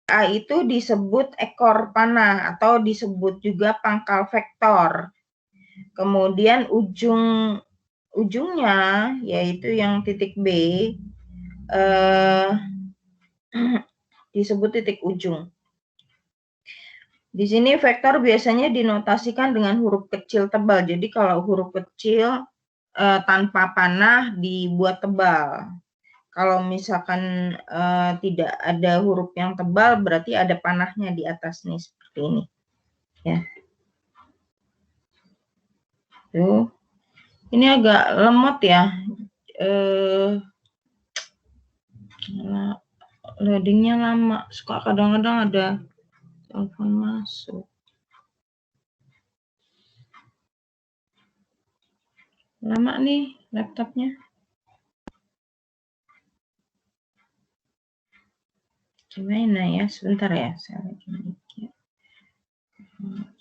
A itu disebut ekor panah atau disebut juga pangkal vektor. Kemudian ujungnya yaitu yang titik B disebut titik ujung. Di sini vektor biasanya dinotasikan dengan huruf kecil tebal. Jadi kalau huruf kecil tanpa panah dibuat tebal. Kalau misalkan tidak ada huruf yang tebal, berarti ada panahnya di atas nih, seperti ini. Ya. Tuh. Ini agak lemot ya. Loadingnya lama. Suka kadang-kadang ada telepon masuk. Lama nih laptopnya. Gimana ya? Sebentar ya, saya lagi mikir.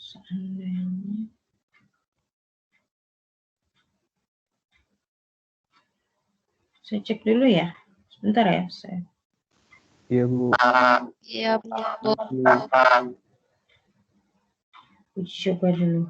Seandainya saya cek dulu ya. Sebentar ya, saya. Iya, Bu. Iya, Bu. Coba dulu.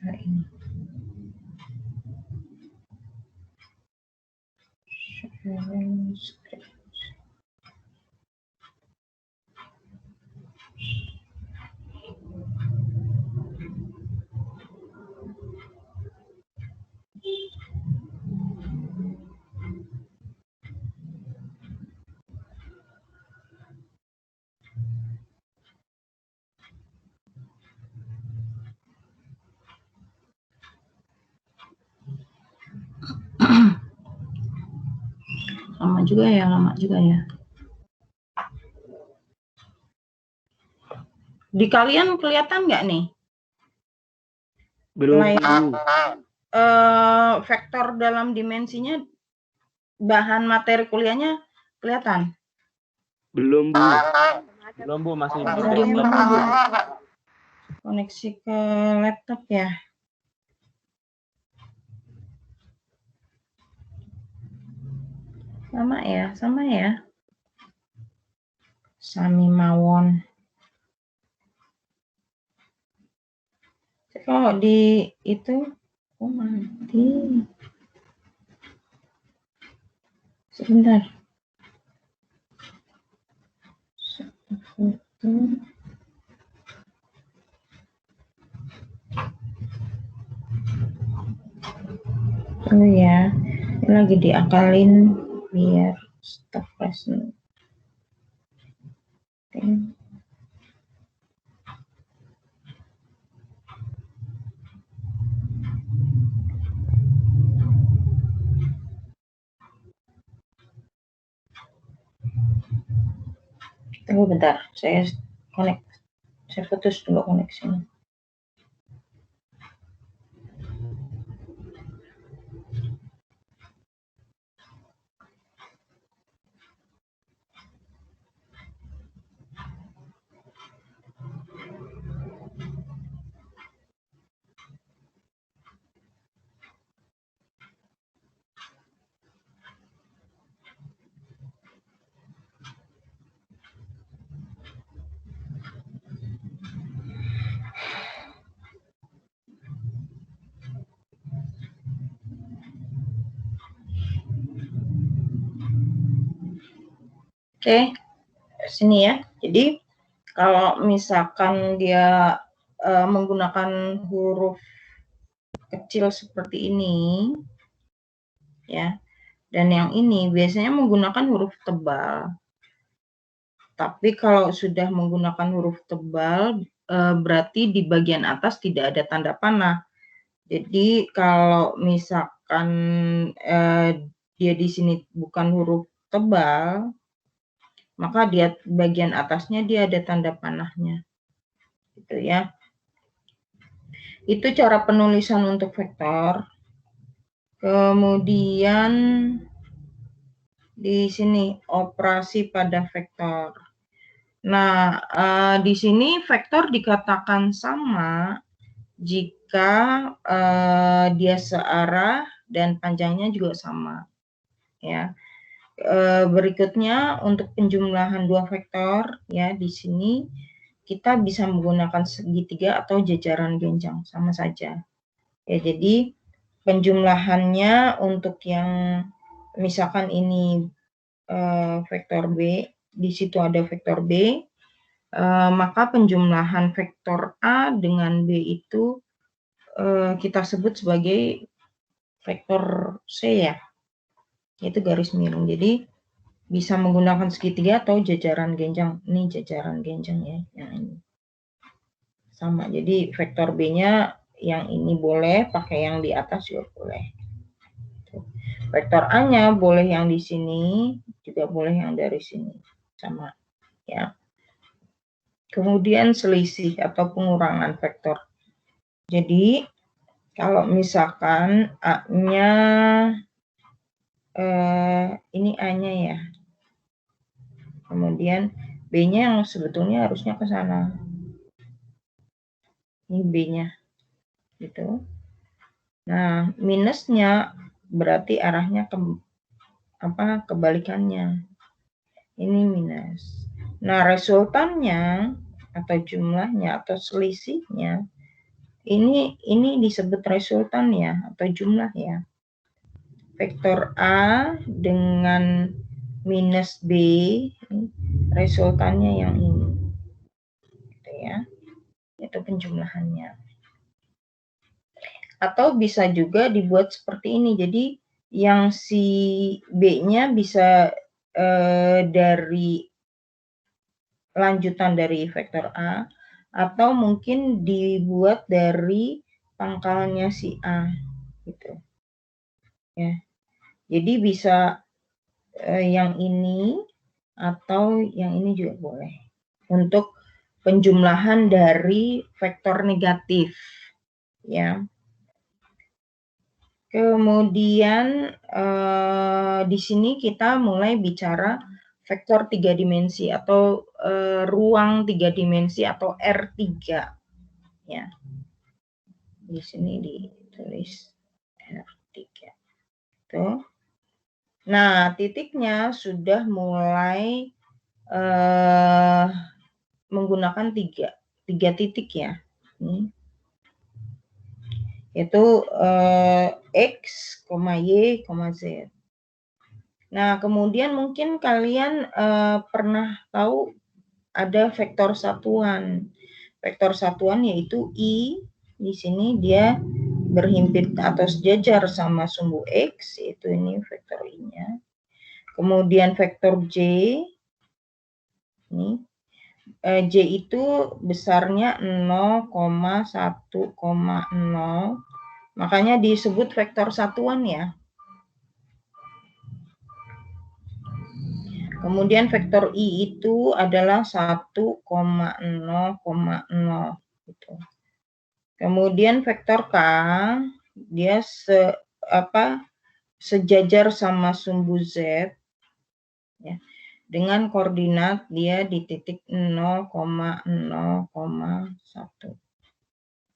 Nah, ini. Lama juga ya. Di kalian kelihatan nggak nih? Belum. Vektor dalam dimensinya, bahan materi kuliahnya kelihatan? Belum, Bu. Belum, Bu, masih Belum, Bu. Koneksi ke laptop ya. Sama ya. Sami mawon. Kalau di itu, mati. Sebentar. Foto. Oh ya, ini lagi diakalin biar stop present. Tunggu bentar, saya putus dulu koneksinya. Oke, sini ya. Jadi kalau misalkan dia menggunakan huruf kecil seperti ini, ya, dan yang ini biasanya menggunakan huruf tebal. Tapi kalau sudah menggunakan huruf tebal, berarti di bagian atas tidak ada tanda panah. Jadi kalau misalkan dia di sini bukan huruf tebal, maka dia bagian atasnya dia ada tanda panahnya, gitu ya. Itu cara penulisan untuk vektor. Kemudian di sini operasi pada vektor. Nah, di sini vektor dikatakan sama jika dia searah dan panjangnya juga sama. Ya. Berikutnya untuk penjumlahan dua vektor, ya di sini kita bisa menggunakan segitiga atau jajaran genjang, sama saja. Ya, jadi penjumlahannya untuk yang misalkan ini vektor B, di situ ada vektor B, maka penjumlahan vektor A dengan B itu kita sebut sebagai vektor C ya, yaitu garis miring. Jadi bisa menggunakan segitiga atau jajaran genjang. Ini jajaran genjang ya, yang ini. Sama, jadi vektor B-nya yang ini boleh, pakai yang di atas juga boleh. Vektor A-nya boleh yang di sini, juga boleh yang dari sini. Sama, ya. Kemudian selisih atau pengurangan vektor. Jadi, kalau misalkan A-nya, ini A-nya ya. Kemudian B-nya yang sebetulnya harusnya ke sana. Ini B-nya. Gitu. Nah, minusnya berarti arahnya ke kebalikannya. Ini minus. Nah, resultannya atau jumlahnya atau selisihnya ini disebut resultan ya atau jumlah ya. Vektor A dengan minus B, resultannya yang ini. Gitu ya. Itu penjumlahannya. Atau bisa juga dibuat seperti ini. Jadi yang si B-nya bisa dari lanjutan dari vektor A, atau mungkin dibuat dari pangkalnya si A, gitu. Ya. Jadi bisa yang ini atau yang ini juga boleh. Untuk penjumlahan dari vektor negatif, ya. Kemudian di sini kita mulai bicara vektor 3 dimensi atau ruang 3 dimensi atau R3 ya. Di sini ditulis R3. Tuh. Nah, titiknya sudah mulai menggunakan tiga titik ya. Ini. Yaitu X, Y, Z. Nah, kemudian mungkin kalian pernah tahu ada vektor satuan. Vektor satuan yaitu I, di sini dia berhimpit atau sejajar sama sumbu X, yaitu ini vektor I-nya. Kemudian vektor J, ini J itu besarnya 0,1,0, makanya disebut vektor satuan ya. Kemudian vektor I itu adalah 1,0,0 gitu. Kemudian vektor K dia sejajar sama sumbu Z ya. Dengan koordinat dia di titik 0,0,1.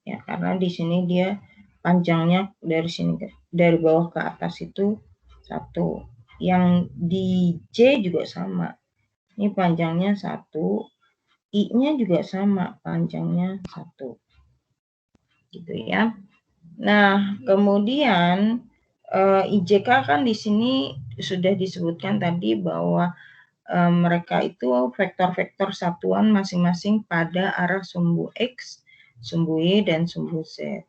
Ya, karena di sini dia panjangnya dari sini dari bawah ke atas itu 1. Yang di J juga sama. Ini panjangnya 1. I-nya juga sama, panjangnya 1. Gitu ya. Nah, kemudian IJK kan di sini sudah disebutkan tadi bahwa mereka itu vektor-vektor satuan masing-masing pada arah sumbu X, sumbu Y, dan sumbu Z.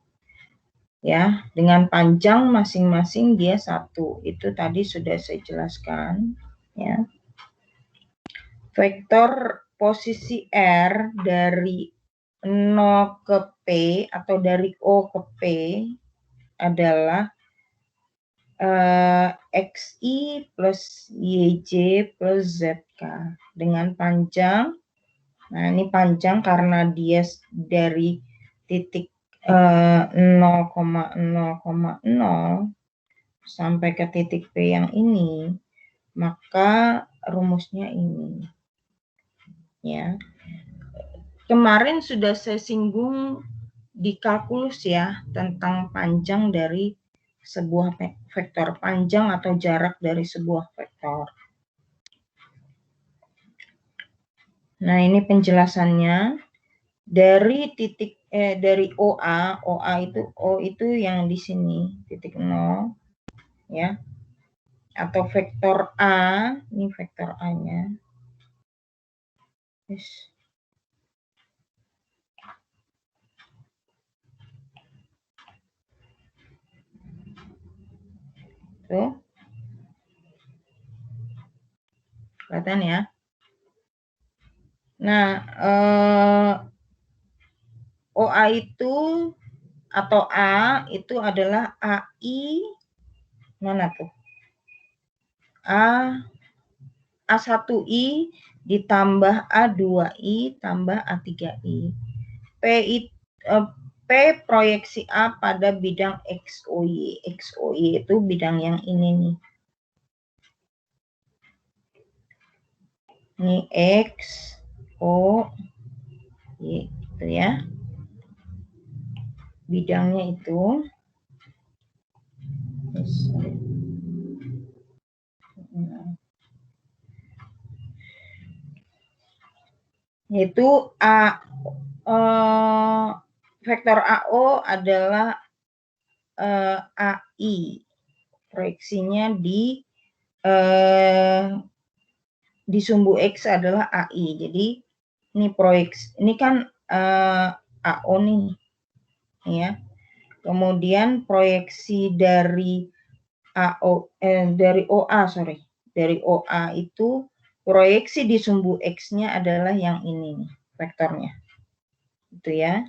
Ya, dengan panjang masing-masing dia 1. Itu tadi sudah saya jelaskan. Ya. Vektor posisi R dari 0 ke P atau dari O ke P adalah XI plus YJ plus ZK dengan panjang. Nah, ini panjang karena dia dari titik 0,0,0 sampai ke titik P yang ini, maka rumusnya ini. Ya. Kemarin sudah saya singgung di kalkulus ya, tentang panjang dari sebuah vektor, panjang atau jarak dari sebuah vektor. Nah, ini penjelasannya. Dari titik dari OA itu yang di sini, titik 0 ya. Atau vektor A, ini vektor A-nya. Yes. Tuh. Kelihatan ya. Nah, OA itu atau A itu adalah AI mana tuh? A1I ditambah A2I tambah A3I. P proyeksi A pada bidang XOY. XOY itu bidang yang ini nih. Ini X, O, Y, gitu ya. Bidangnya itu. Yaitu vektor AO adalah AI. Proyeksinya di sumbu X adalah AI. Jadi ini proyeksi, ini kan AO nih, ya. Kemudian proyeksi dari dari OA itu proyeksi di sumbu X-nya adalah yang ini nih, vektornya. Itu ya.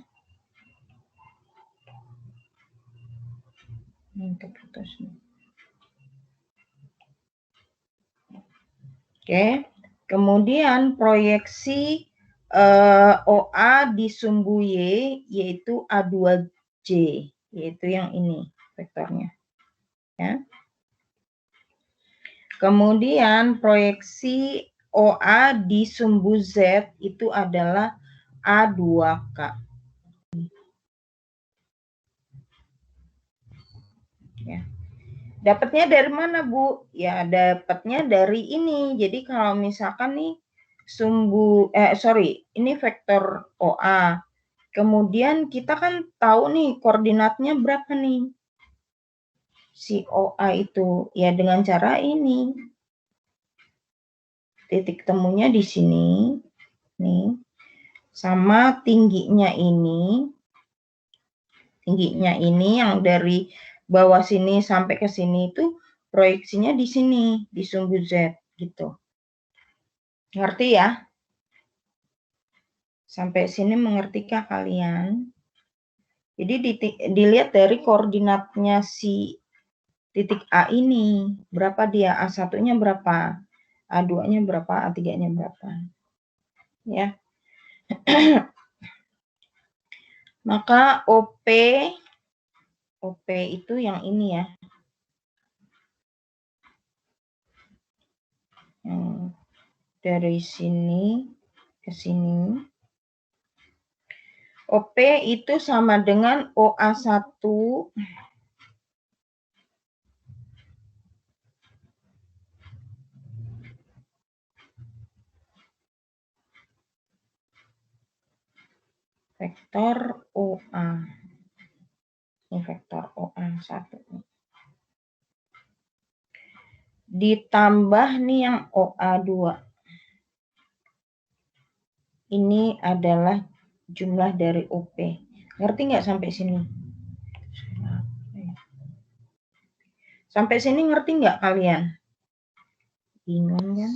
Oke. Kemudian proyeksi OA di sumbu Y yaitu A2J, yaitu yang ini vektornya. Ya. Kemudian proyeksi OA di sumbu Z itu adalah A2K. Ya. Dapatnya dari mana, Bu? Ya, dapatnya dari ini. Jadi kalau misalkan nih ini vektor OA. Kemudian kita kan tahu nih koordinatnya berapa nih? Si OA itu ya dengan cara ini. Titik temunya di sini. Nih. Sama tingginya ini. Tingginya ini yang dari bawah sini sampai ke sini itu proyeksinya di sini, di sumbu Z gitu. Ngerti ya? Sampai sini mengertikah kalian? Jadi dilihat dari koordinatnya si titik A ini. Berapa dia? A1-nya berapa? A2-nya berapa? A3-nya berapa? Ya. Maka OP itu yang ini ya. Yang dari sini ke sini. OP itu sama dengan OA1 vektor OA. Ini vektor OA1. Ditambah nih yang OA2. Ini adalah jumlah dari OP. Ngerti nggak sampai sini? Sampai sini ngerti nggak kalian? Bingung kan?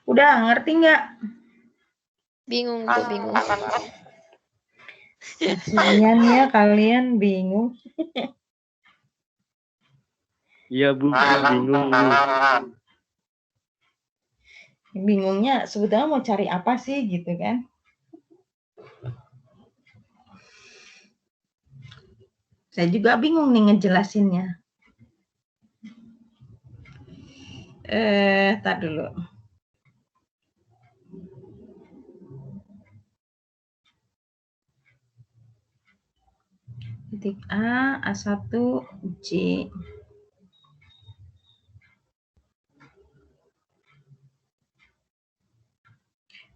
Udah ngerti nggak? Bingung, Bu, bingung. Kasian ya kalian bingung. Iya, Bu, bingung. Bingungnya sebetulnya mau cari apa sih gitu kan? Saya juga bingung nih ngejelasinnya. Tar dulu. Titik A, A1, J.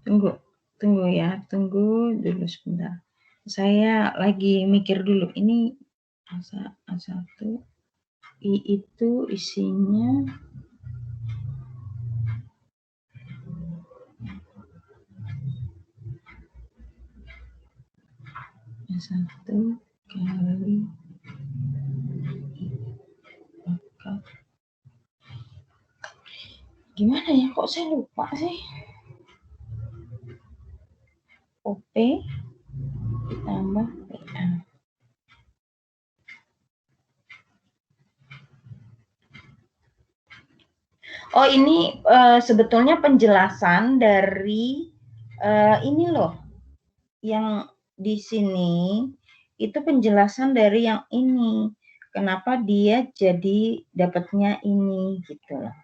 Tunggu ya, tunggu dulu sebentar. Saya lagi mikir dulu, ini A1, I itu isinya A1 kali gimana ya, kok saya lupa sih. OP ditambah PA. Oh, ini sebetulnya penjelasan dari ini loh, yang di sini itu penjelasan dari yang ini. Kenapa dia jadi dapatnya ini gitu loh.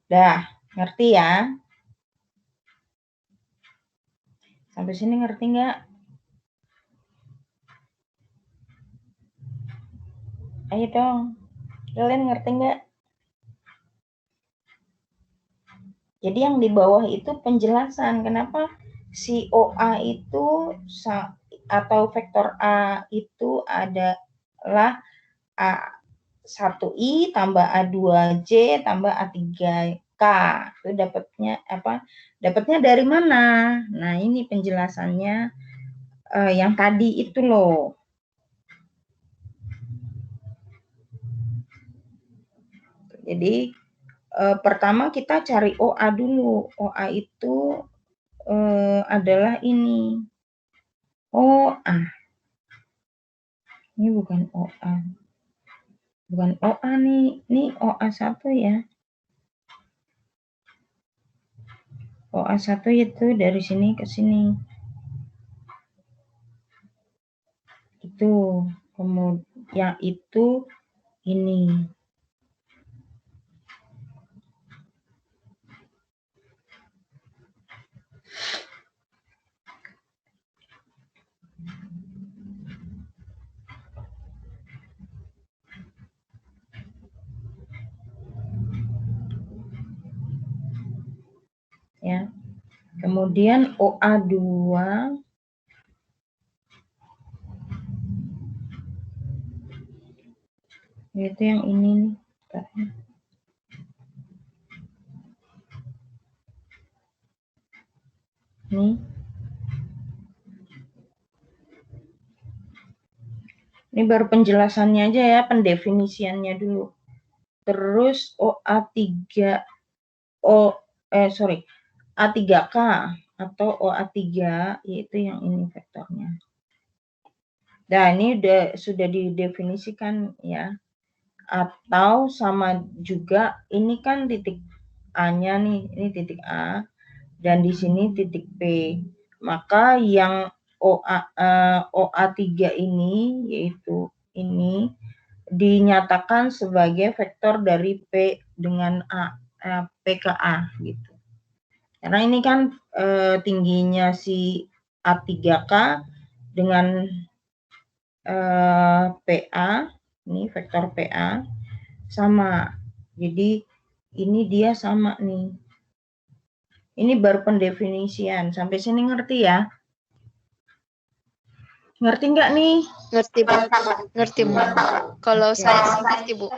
Dah, ngerti ya? Sampai sini ngerti nggak? Ayo dong, kalian ngerti nggak? Jadi yang di bawah itu penjelasan kenapa si OA itu atau vektor A itu adalah A1I tambah A2J tambah A3K. Itu dapatnya apa? Dapatnya dari mana? Nah, ini penjelasannya yang tadi itu loh. Jadi pertama kita cari OA dulu. OA itu adalah ini. OA. Ini bukan OA. Bukan OA nih. Ini OA1 ya. OA1 itu dari sini ke sini. Itu. Kemudian yang itu ini. Ya. Kemudian OA2 itu yang ini nih. Nih. Ini baru penjelasannya aja ya, pendefinisiannya dulu. Terus A3K atau OA3 yaitu yang ini vektornya. Nah, ini sudah didefinisikan ya. Atau sama juga ini kan titik A-nya nih, ini titik A dan di sini titik P. Maka yang OA3 ini yaitu ini dinyatakan sebagai vektor dari P dengan P ke A gitu. Karena ini kan tingginya si A3K dengan PA, ini vektor PA sama. Jadi ini dia sama nih. Ini baru pendefinisian. Sampai sini ngerti ya? Ngerti nggak nih? Ngerti, Bu. Ngerti, Bu. Kalau saya sih ngerti, Bu.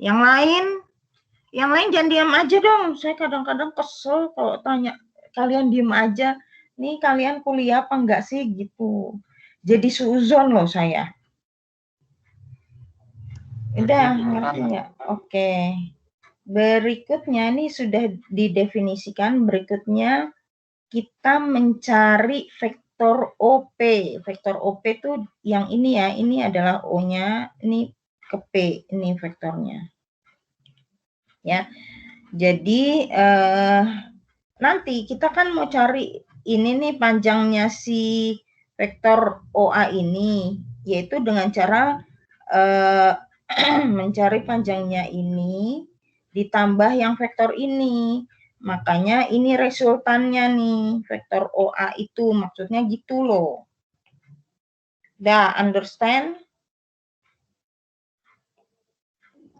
Yang lain jangan diam aja dong. Saya kadang-kadang kesel kalau tanya kalian diam aja. Nih kalian kuliah apa enggak sih gitu. Jadi suzon loh saya. Udah ngerti nggak? Oke. Berikutnya ini sudah didefinisikan. Berikutnya kita mencari vektor OP. Vektor OP itu yang ini ya. Ini adalah O-nya. Ini ke P. Ini vektornya. Ya. Jadi nanti kita kan mau cari ini nih panjangnya si vektor OA ini, yaitu dengan cara mencari panjangnya ini ditambah yang vektor ini. Makanya ini resultannya nih, vektor OA itu maksudnya gitu loh. Dah, understand?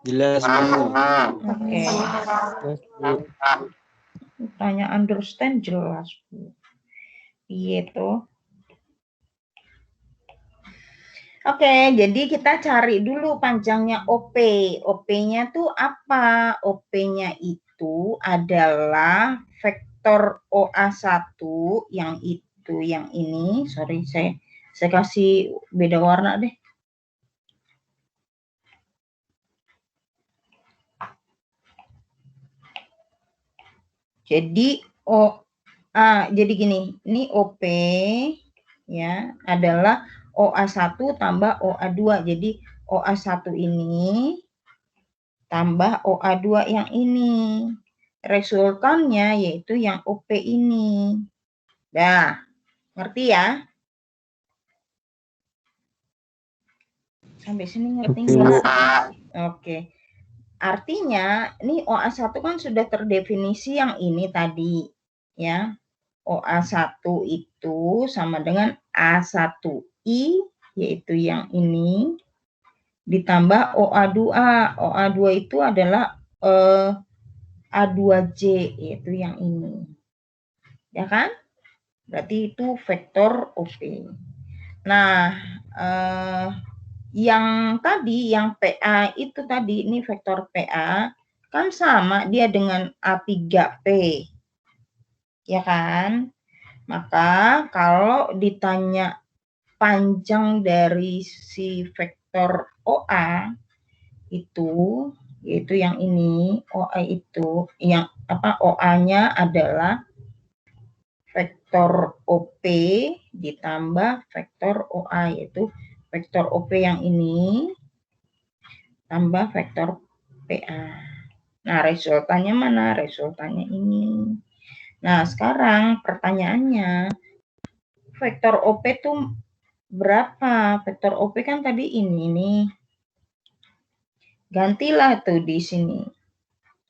Jelas, Bu. Oke. Jelas, Bu. Tanya understand jelas, Bu. Iya tuh. Oke, jadi kita cari dulu panjangnya OP. OP-nya tuh apa? OP-nya itu adalah vektor OA1 yang itu, yang ini. Sorry, saya kasih beda warna deh. Jadi jadi gini, ini OP ya adalah OA1 tambah OA2. Jadi OA1 ini tambah OA2 yang ini. Resultannya yaitu yang OP ini. Dah, ngerti ya? Sampai sini ngerti nggak? Oke. Artinya, ini OA1 kan sudah terdefinisi yang ini tadi. Ya, OA1 itu sama dengan A1I, yaitu yang ini, ditambah OA2. OA2 itu adalah A2J, yaitu yang ini. Ya kan? Berarti itu vektor OP. Nah, yang tadi, yang PA itu tadi, ini vektor PA, kan sama dia dengan A3P. Ya kan? Maka kalau ditanya panjang dari si vektor OA itu, yaitu yang ini, OA itu, yang apa, OA-nya adalah vektor OP ditambah vektor OA, yaitu vektor OP yang ini tambah vektor PA. Nah, resultannya mana? Resultannya ini. Nah, sekarang pertanyaannya, vektor OP itu berapa? Vektor OP kan tadi ini nih. Gantilah tuh di sini.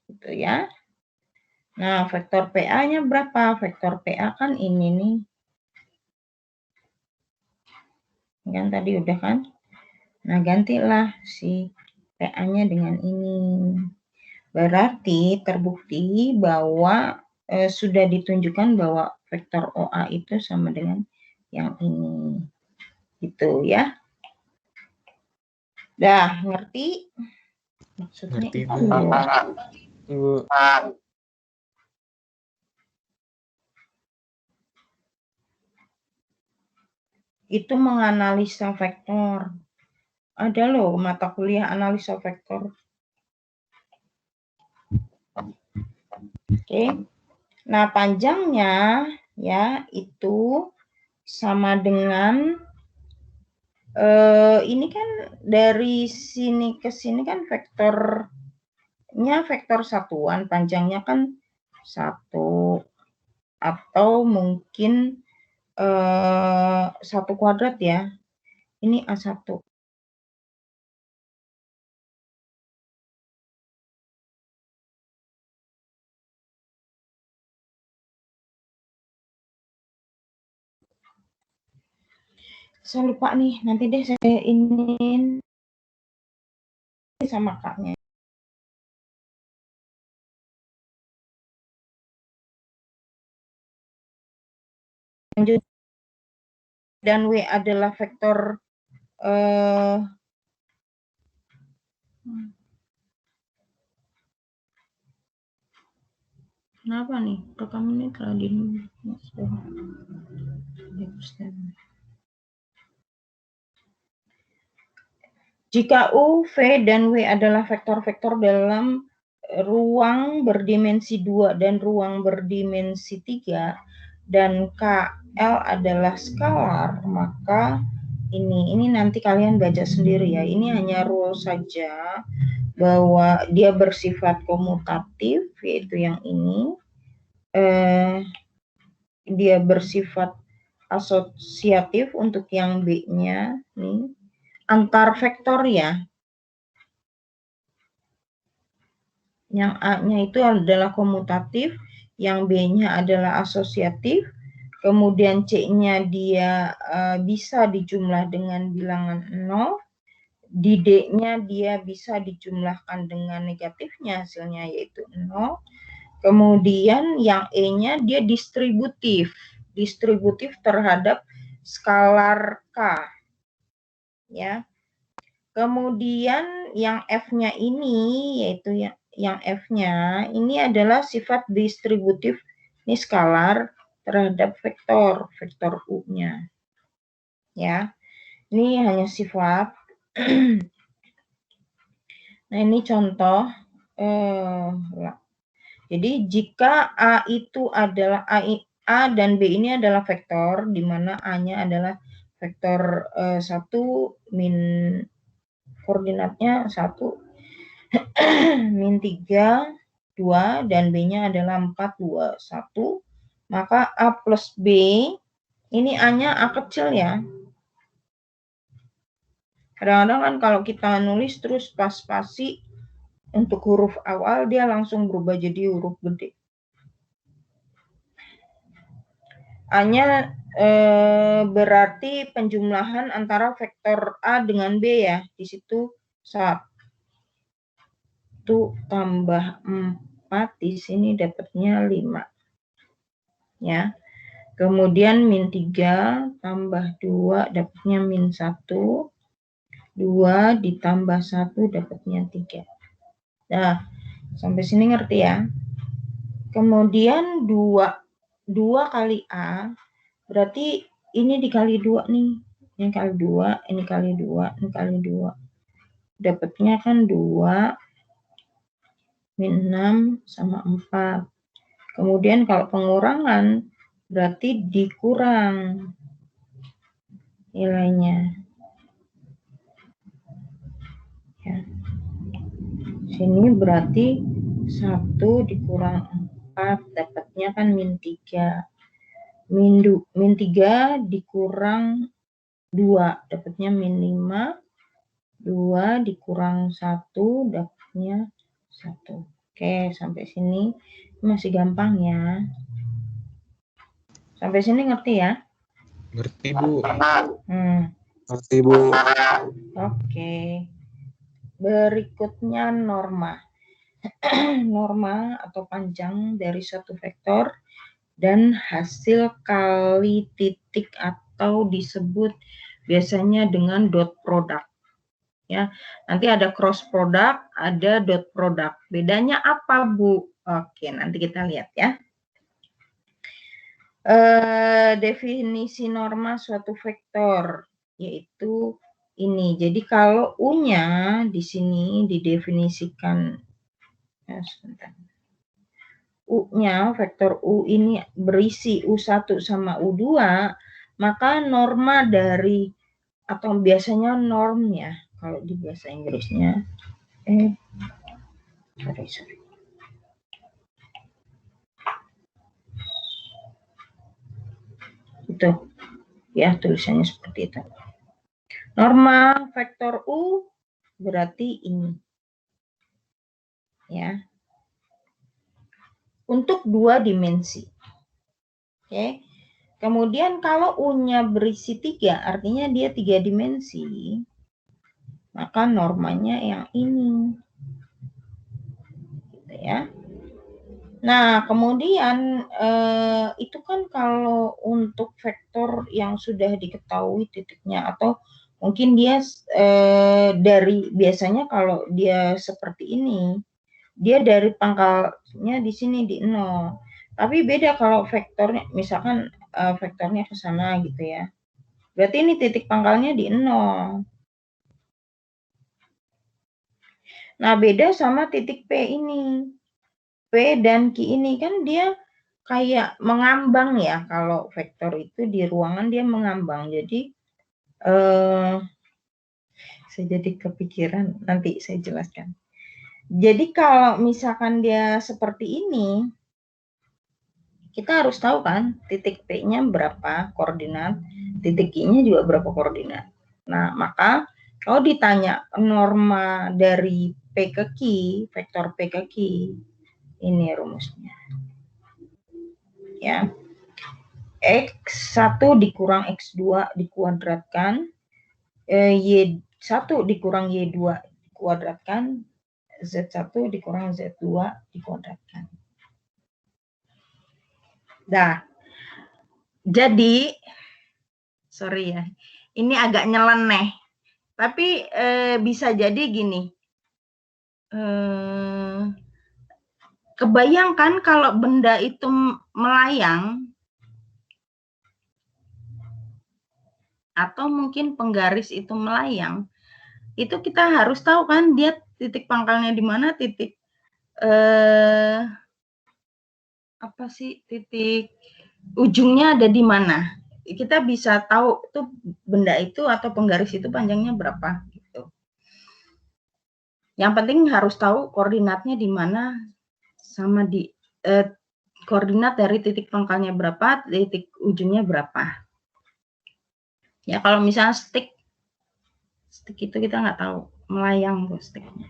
Gitu ya. Nah, vektor PA-nya berapa? Vektor PA kan ini nih. Kan tadi udah kan? Nah, gantilah si PA-nya dengan ini. Berarti terbukti bahwa sudah ditunjukkan bahwa vektor OA itu sama dengan yang ini. Gitu ya. Dah, ngerti? Maksudnya Ngerti, itu. Bu. Itu menganalisa vektor. Ada loh mata kuliah analisa vektor. Oke. Nah, panjangnya ya itu sama dengan ini kan dari sini ke sini kan vektornya vektor satuan, panjangnya kan 1 atau mungkin 1 kuadrat ya. Ini A1. Saya lupa nih, nanti deh saya ingin sama kaknya. Lanjut. Dan W adalah vektor kenapa nih? Rekam ini telah jika U, V, dan W adalah vektor-vektor dalam ruang berdimensi 2 dan ruang berdimensi 3, dan KL adalah skalar, maka ini nanti kalian baca sendiri ya. Ini hanya rule saja bahwa dia bersifat komutatif, yaitu yang ini. Dia bersifat asosiatif untuk yang B-nya nih, antar vektor ya. Yang A-nya itu adalah komutatif, yang B-nya adalah asosiatif, kemudian C-nya dia bisa dijumlah dengan bilangan 0, di D-nya dia bisa dijumlahkan dengan negatifnya, hasilnya yaitu 0. Kemudian yang E-nya dia distributif terhadap skalar K. Ya. Kemudian yang F-nya ini, yaitu yang F-nya ini adalah sifat distributif, ini skalar terhadap vektor U-nya. Ya, ini hanya sifat. Nah, ini contoh. Jadi jika A itu adalah A dan B ini adalah vektor, di mana A-nya adalah vektor 1 min koordinatnya 1 min 3 2 dan B-nya adalah 4 2 1, maka A plus B ini A-nya A kecil ya. Kadang-kadang kan kalau kita nulis terus pas spasi untuk huruf awal dia langsung berubah jadi huruf gede. A-nya berarti penjumlahan antara vektor A dengan B ya. Di situ 1 tambah 4, di sini dapatnya 5. Ya. Kemudian min 3 tambah 2 dapatnya min 1. 2 ditambah 1 dapatnya 3. Nah, sampai sini ngerti ya. Kemudian 2 kali A, berarti ini dikali 2 nih. Ini kali 2, ini kali 2, ini kali 2. Dapatnya kan 2 min 6 sama 4. Kemudian kalau pengurangan, berarti dikurang nilainya. Ya. Sini berarti 1 dikurang 4, dapatnya kan min 3. Min 3 dikurang 2, dapatnya min 5. 2 dikurang 1, dapatnya 1. Oke, sampai sini masih gampang ya. Sampai sini ngerti ya? Ngerti, Bu. Ngerti, Bu. Oke. Berikutnya norma. Norma atau panjang dari suatu vektor dan hasil kali titik atau disebut biasanya dengan dot product. Ya, nanti ada cross product, ada dot product. Bedanya apa, Bu? Oke, nanti kita lihat ya. Definisi norma suatu vektor yaitu ini. Jadi kalau U-nya di sini didefinisikan, sebentar. U-nya, vektor U ini berisi U1 sama U2, maka norma dari, atau biasanya normnya, kalau di bahasa Inggrisnya, sorry. Itu, ya tulisannya seperti itu. Norma vektor U berarti ini. Ya. Untuk 2 dimensi. Oke. Kemudian kalau U-nya berisi 3, artinya dia 3 dimensi, maka normanya yang ini. Gitu ya. Nah, kemudian itu kan kalau untuk vektor yang sudah diketahui titiknya, atau mungkin dia dari, biasanya kalau dia seperti ini, dia dari pangkalnya di sini di 0. Tapi beda kalau vektornya, misalkan vektornya ke sana gitu ya. Berarti ini titik pangkalnya di 0. Nah, beda sama titik P ini. P dan Q ini kan dia kayak mengambang ya. Kalau vektor itu di ruangan dia mengambang. Jadi saya jadi kepikiran, nanti saya jelaskan. Jadi kalau misalkan dia seperti ini, kita harus tahu kan titik P-nya berapa koordinat, titik Q-nya juga berapa koordinat. Nah, maka kalau ditanya norma dari P ke Q, vektor P ke Q, ini rumusnya. Ya. X1 dikurang X2 dikuadratkan, Y1 dikurang Y2 dikuadratkan, Z1 dikurang Z2 dikuadratkan. Nah, jadi, sorry ya, ini agak nyeleneh, tapi bisa jadi gini, kebayangkan kalau benda itu melayang, atau mungkin penggaris itu melayang, itu kita harus tahu kan dia titik pangkalnya di mana, titik apa sih, titik ujungnya ada di mana. Kita bisa tahu tuh benda itu atau penggaris itu panjangnya berapa gitu. Yang penting harus tahu koordinatnya di mana sama di koordinat dari titik pangkalnya berapa, titik ujungnya berapa. Ya kalau misalnya stick itu kita nggak tahu, melayang tuh sticknya.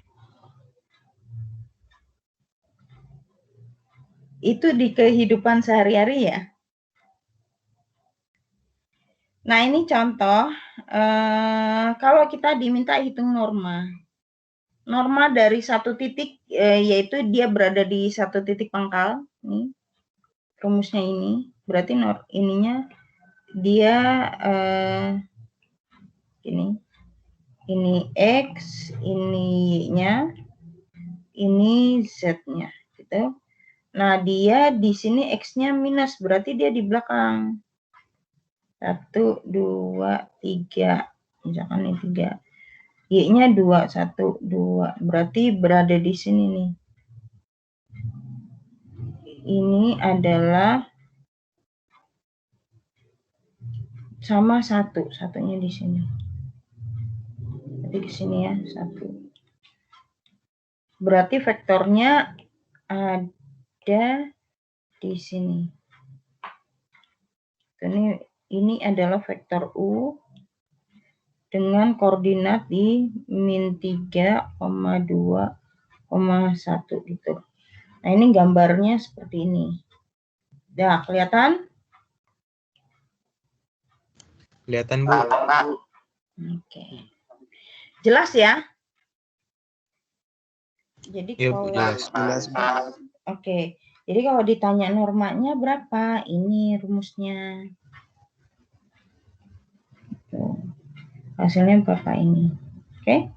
Itu di kehidupan sehari-hari ya. Nah ini contoh, kalau kita diminta hitung norma. Norma dari satu titik, yaitu dia berada di satu titik pangkal, nih, rumusnya ini, berarti ininya dia ini X, ini Y-nya, ini Z-nya, gitu. Nah, dia di sini X-nya minus, berarti dia di belakang. 1, 2, 3, misalkan ini 3. Y-nya 2, 1, 2, berarti berada di sini nih. Ini adalah sama 1, satunya di sini. Jadi di sini ya, 1. Berarti vektornya ada di sini. Ini adalah vektor U dengan koordinat di min 3,2,1 gitu. Nah, ini gambarnya seperti ini. Nah, kelihatan? Kelihatan, Bu. Oke. Jelas ya? Jadi Ya, kalau jelas. Oke. Jadi kalau ditanya normanya berapa? Ini rumusnya. Tuh. Hasilnya berapa ini? Oke.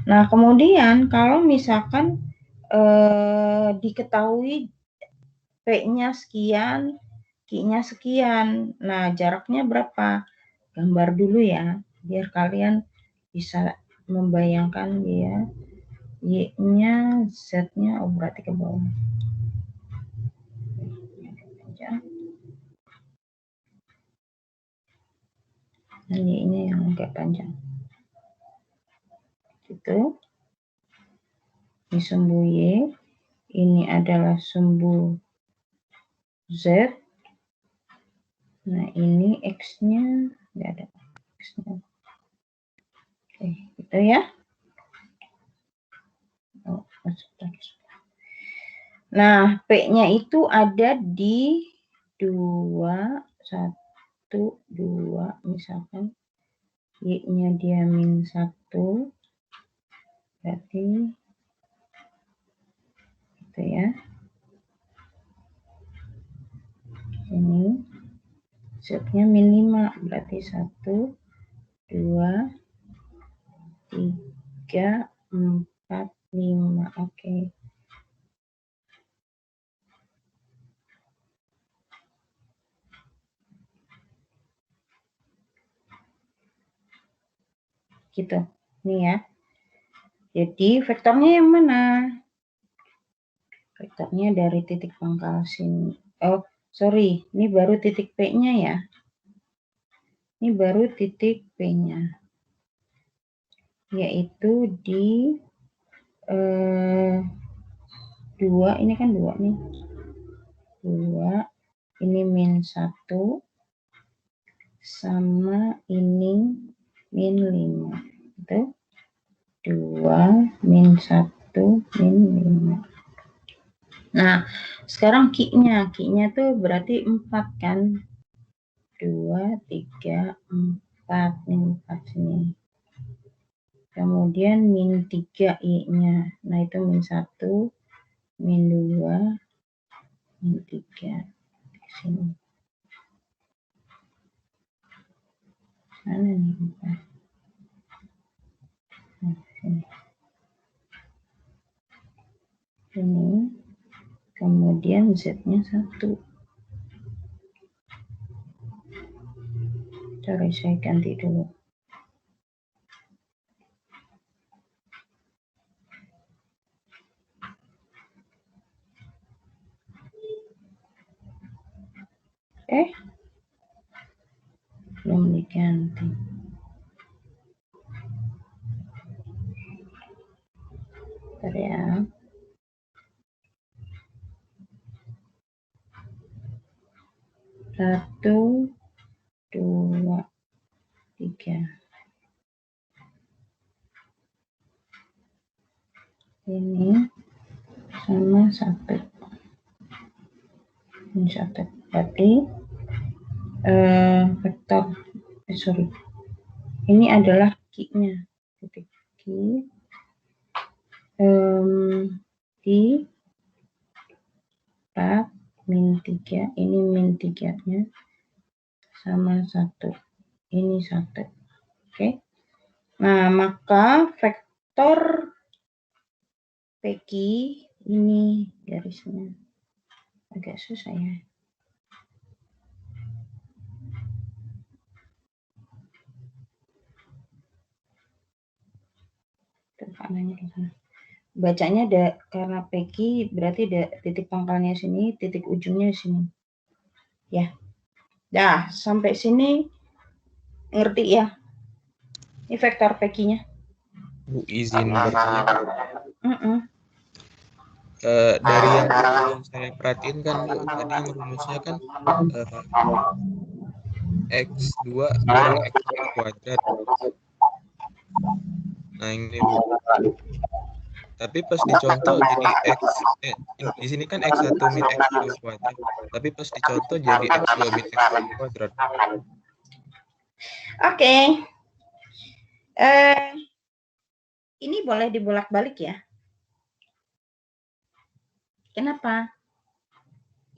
Nah, kemudian kalau misalkan diketahui P-nya sekian, Q-nya sekian. Nah, jaraknya berapa? Gambar dulu ya, biar kalian bisa membayangkan dia. Y-nya, Z-nya, oh berarti ke bawah. Dan Y-nya yang agak panjang. Gitu. Ini sumbu Y, ini adalah sumbu Z. Nah, ini X-nya nggak ada. X-nya. Oke, gitu ya. Oh, nah, P-nya itu ada di 2, 1, 2, misalkan. Y-nya dia min 1, berarti gitu ya. Ini Z-nya min 5, berarti 1, 2, 3, 4, 5. Oke. Gitu. Nih ya. Jadi vektornya yang mana? Vektornya dari titik pangkal sini. Oh, sorry. Ini baru titik P-nya ya. Ini baru titik P-nya. Yaitu di 2, ini kan 2 nih. 2, ini min 1 sama ini min 5. Itu 2 min 1 min 5. Nah, sekarang Q-nya. Q-nya tuh berarti 4 kan? 2, 3, 4. Min 4 sini. Kemudian min 3 I-nya. Nah, itu min 1, min 2, min 3. Di sini. Mana nih 4? Nah, sini. Ini. Kemudian Z-nya 1. Sorry, saya ganti dulu. Belum diganti. Bentar ya. Satu, 2, 3. Ini sama 1. Ini 1. Berarti vektor, sorry. Ini adalah Q-nya. Titik Q. Di 4 min 3. Ini min 3-nya sama 1. Ini 1. Oke. Nah, maka vektor PQ ini garisnya agak susah ya. Tekanannya ke sana. Bacanya ada karena PQ berarti ada titik pangkalnya sini, titik ujungnya sini. Ya. Dah, sampai sini ngerti ya? Ini vektor PQ-nya. Bu, izin bertanya. Dari yang saya perhatiin kan Bu, tadi rumusnya kan X2 kurang X1 kuadrat. Nah ini Bu. Tapi pas dicontoh jadi di sini kan X1 min X2 kuadrat. Tapi pas dicontoh jadi X2 min X1 kuadrat. Oke. Ini boleh dibolak-balik ya. Kenapa?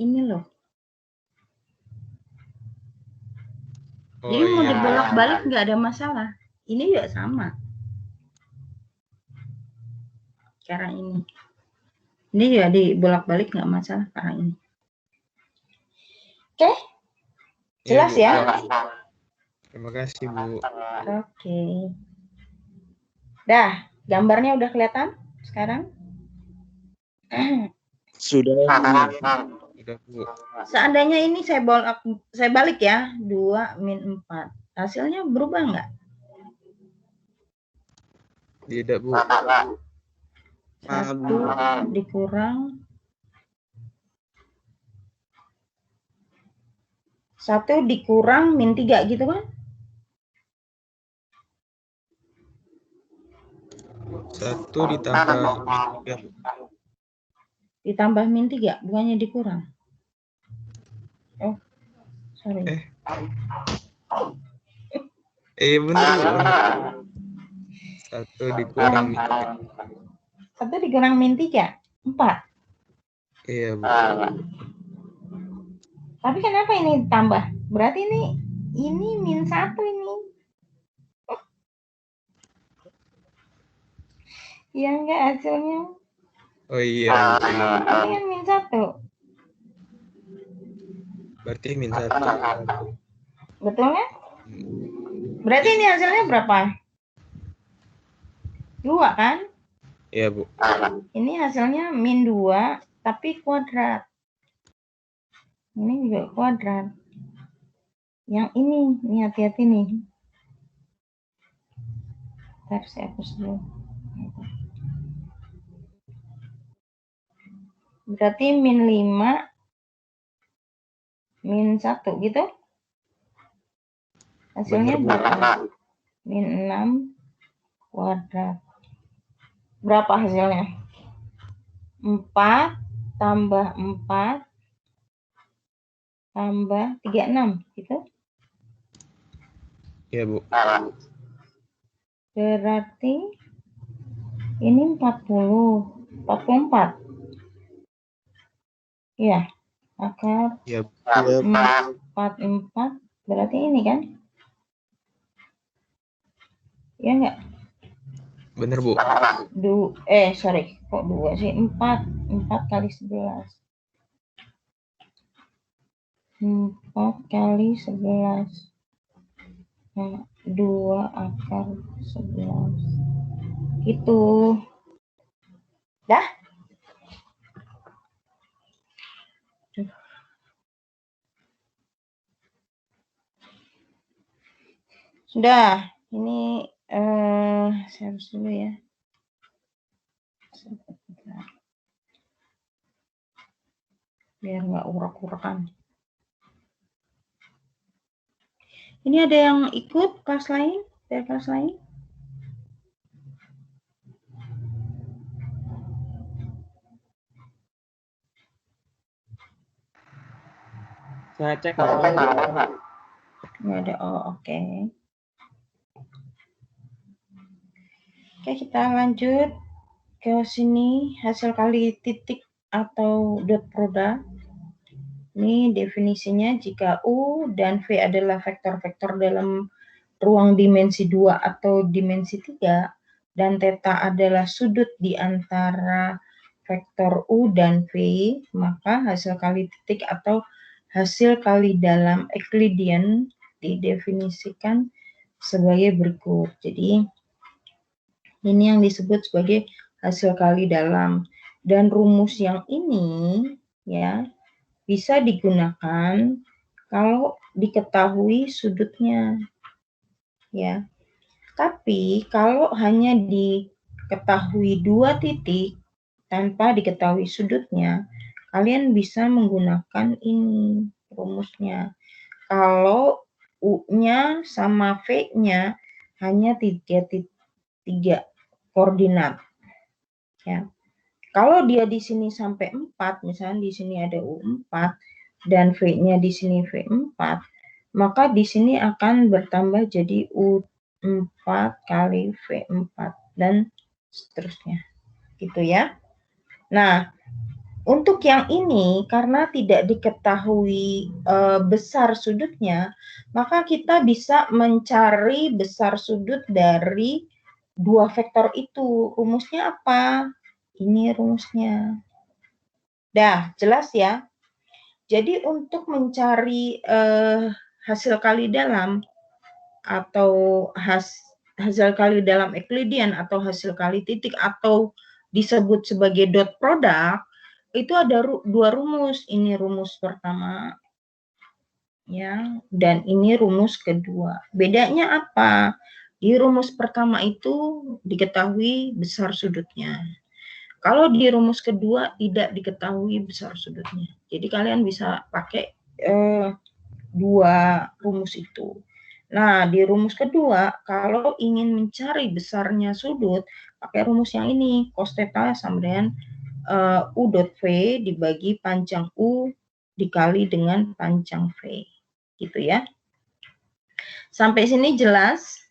Ini loh. Jadi mau dibolak-balik nggak ada masalah. Ini juga sama. Cara ini. Ini juga dibolak-balik nggak masalah karena ini. Oke? Jelas ya? Terima kasih Bu. Oke. Dah, gambarnya udah kelihatan sekarang? Sudah. Sudah Bu. Seandainya ini saya balik ya, 2 min 4. Hasilnya berubah nggak? Tidak Bu. 1 dikurang 1 dikurang min 3 gitu kan? 1 ditambah min 3 Bu. Ditambah min 3, bukannya dikurang. Oh, sorry. Bener Bu. 1 dikurang min 3. 1 dikurang min 3, 4. Iya Bu. Tapi kenapa ini tambah? Berarti ini min 1 ini. Iya enggak hasilnya? Oh iya. Ini kan min 1. Berarti min 1. Betul kan? Berarti ini hasilnya berapa? 2 kan? Iya Bu. Ini hasilnya min 2 tapi kuadrat. Ini juga kuadrat. Yang ini hati-hati nih. Ntar saya hapus dulu. Berarti min 5 min 1 gitu. Hasilnya Bener, Bu. berapa? Min 6 kuadrat. Berapa hasilnya? 4 tambah 4 tambah 36 gitu. Iya, Bu. Berarti ini 44. Iya, akar Iya, Bu. 44 berarti ini kan? Iya enggak? Bener, Bu. Sorry, kok 2 sih? 4 kali 11. 4 kali 11. Nah, 2 akar 11. Gitu. Dah? Sudah. Ini saya harus dulu ya. Biar nggak urak-urakan. Ini ada yang ikut kelas lain? Dari kelas lain? Saya cek. Nggak ada. Oh, oke. Oke, kita lanjut ke sini. Hasil kali titik atau dot product. Ini definisinya jika U dan V adalah vektor-vektor dalam ruang dimensi 2 atau dimensi 3 dan theta adalah sudut di antara vektor U dan V, maka hasil kali titik atau hasil kali dalam Euclidean didefinisikan sebagai berikut. Jadi ini yang disebut sebagai hasil kali dalam, dan rumus yang ini ya bisa digunakan kalau diketahui sudutnya ya. Tapi kalau hanya diketahui 2 titik tanpa diketahui sudutnya, kalian bisa menggunakan ini rumusnya. Kalau U-nya sama V-nya hanya 3 koordinat ya. Kalau dia di sini sampai 4, misalnya di sini ada U4 dan V-nya di sini V4, maka di sini akan bertambah jadi U4 kali V4 dan seterusnya. Gitu ya. Nah, untuk yang ini karena tidak diketahui besar sudutnya, maka kita bisa mencari besar sudut dari 2 vektor itu. Rumusnya apa? Ini rumusnya. Dah, jelas ya? Jadi untuk mencari hasil kali dalam atau hasil kali dalam Euclidean atau hasil kali titik atau disebut sebagai dot product, itu ada 2 rumus. Ini rumus pertama ya, dan ini rumus kedua. Bedanya apa? Di rumus pertama itu diketahui besar sudutnya. Kalau di rumus kedua tidak diketahui besar sudutnya. Jadi kalian bisa pakai 2 rumus itu. Nah, di rumus kedua, kalau ingin mencari besarnya sudut, pakai rumus yang ini, cos theta sama dengan U dot V dibagi panjang U dikali dengan panjang V. Gitu ya. Sampai sini jelas?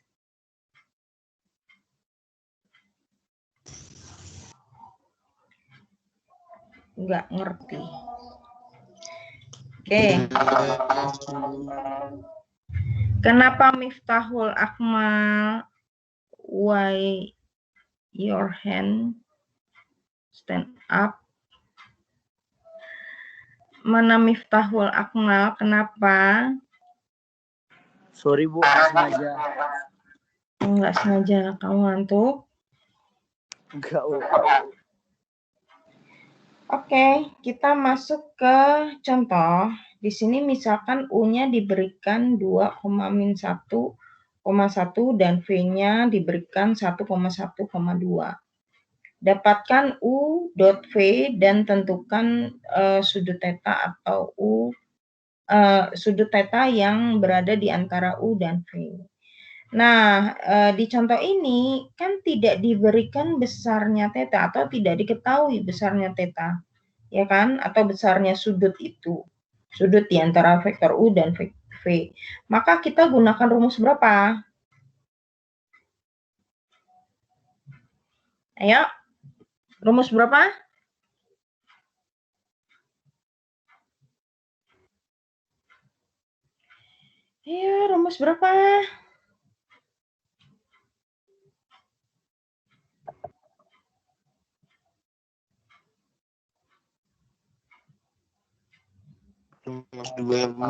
Nggak ngerti. Oke. Kenapa Miftahul Akmal, why your hand stand up? Mana Miftahul Akmal? Kenapa? Sorry Bu, nggak sengaja. Enggak sengaja kamu ngantuk? Enggak Bu. Oke, kita masuk ke contoh. Di sini misalkan U-nya diberikan 2,-1,1 dan V-nya diberikan 1,1,2. Dapatkan U dot V dan tentukan sudut theta atau U sudut theta yang berada di antara U dan V. Nah, di contoh ini kan tidak diberikan besarnya theta atau tidak diketahui besarnya theta, ya kan? Atau besarnya sudut itu, sudut di antara vektor U dan V. Maka kita gunakan rumus berapa? Ayo, rumus berapa? Ayo, rumus berapa? Rumus 2, Bu.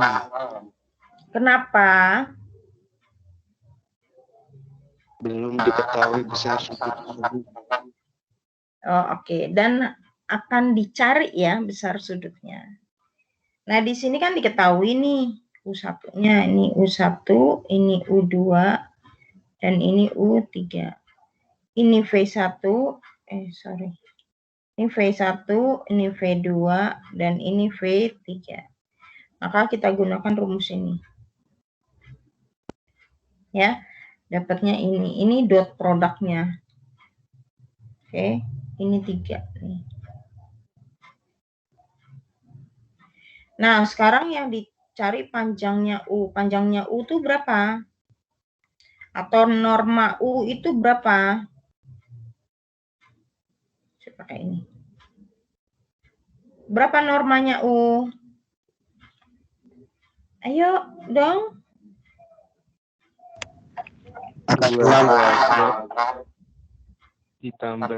Kenapa? Belum diketahui besar sudutnya, Bu. Oh, oke. Dan akan dicari ya besar sudutnya. Nah, di sini kan diketahui nih U1-nya. Ini U1, ini U2, dan ini U3. Ini V1, Ini V1, ini V2, dan ini V3. Maka kita gunakan rumus ini. Ya, dapatnya ini. Ini dot produknya. Oke, ini 3 nih. Nah, sekarang yang dicari panjangnya U. Panjangnya U itu berapa? Atau norma U itu berapa? Saya pakai ini. Berapa normanya U? Ayo dong. 2 kuadrat ditambah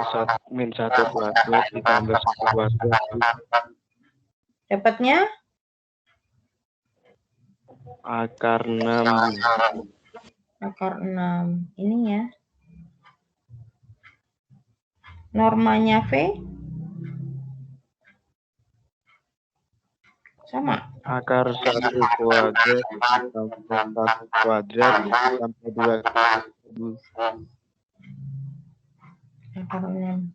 min 1 kuadrat ditambah 1 kuadrat. Dapatnya? Akar 6. Akar 6. Ini ya. Normanya V? Sama. Akar 1 kuadrat ditambah 1 kuadrat ditambah 2 kuadrat. Akar 6.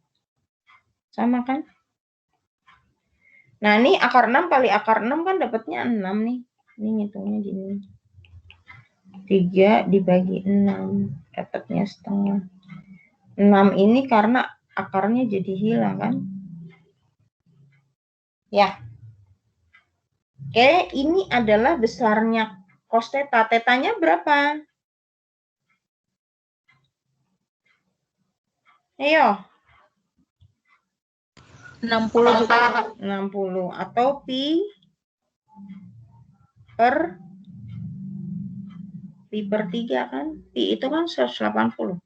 Sama kan? Nah, ini akar 6 kali akar 6 kan dapatnya 6 nih. Ini ngitungnya gini. 3 dibagi 6. Dapatnya setengah. 6 ini karena akarnya jadi hilang kan? Ya. Oke, ini adalah besarnya cos theta. Tetanya berapa? Ayo. 60. 60 atau pi per 3 kan? Pi itu kan 180.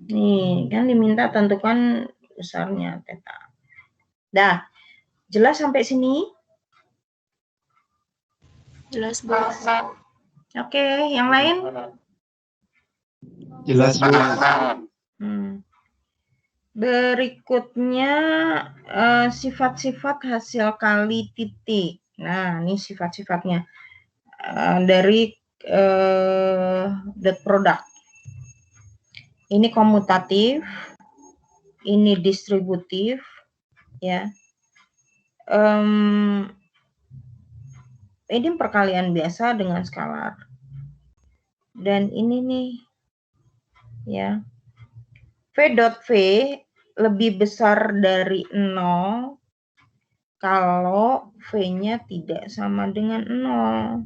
Nih, kan diminta tentukan besarnya theta. Dah, jelas sampai sini? Jelas, Bu. Oke, yang lain? Jelas, Bu. Berikutnya sifat-sifat hasil kali titik. Nah, ini sifat-sifatnya dari dot product. Ini komutatif, ini distributif, ya. Ini perkalian biasa dengan skalar. Dan ini nih, ya. V dot V lebih besar dari 0 kalau V-nya tidak sama dengan 0.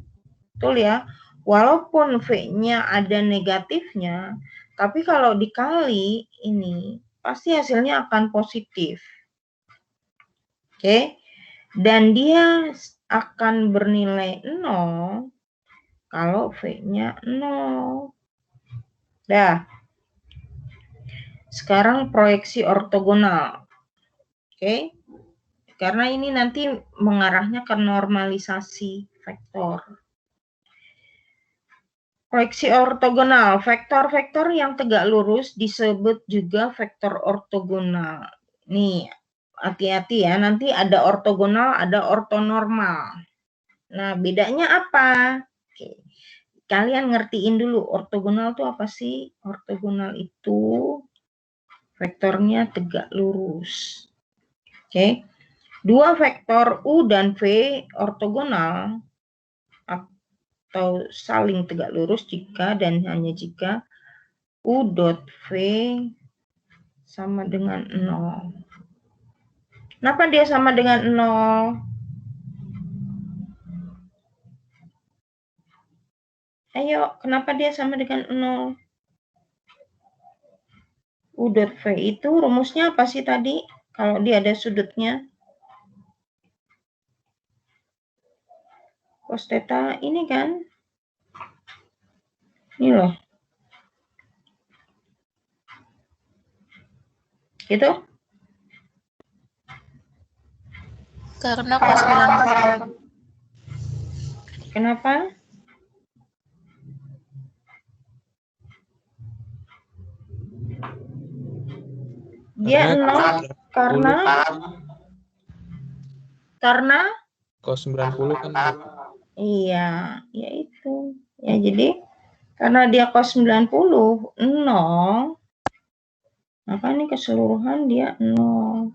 Betul ya? Walaupun V-nya ada negatifnya, tapi kalau dikali ini, pasti hasilnya akan positif. Oke? Dan dia akan bernilai 0 kalau V-nya 0. Dah. Sekarang proyeksi ortogonal. Oke? Karena ini nanti mengarahnya ke normalisasi vektor. Proyeksi ortogonal. Vektor-vektor yang tegak lurus disebut juga vektor ortogonal. Nih, hati-hati ya. Nanti ada ortogonal, ada ortonormal. Nah, bedanya apa? Oke. Kalian ngertiin dulu ortogonal itu apa sih? Ortogonal itu Vektornya tegak lurus. Oke. Dua vektor U dan V ortogonal atau saling tegak lurus jika dan hanya jika U dot V sama dengan 0. Kenapa dia sama dengan 0? Ayo, kenapa dia sama dengan 0? U dot V itu rumusnya apa sih tadi? Kalau dia ada sudutnya. Cos theta ini kan. Ini loh. Gitu? Karena cos 90. Kenapa? Dia 0 karena cos 90 kan iya, ya itu. Ya jadi karena dia cos 90 0, maka ini keseluruhan dia 0.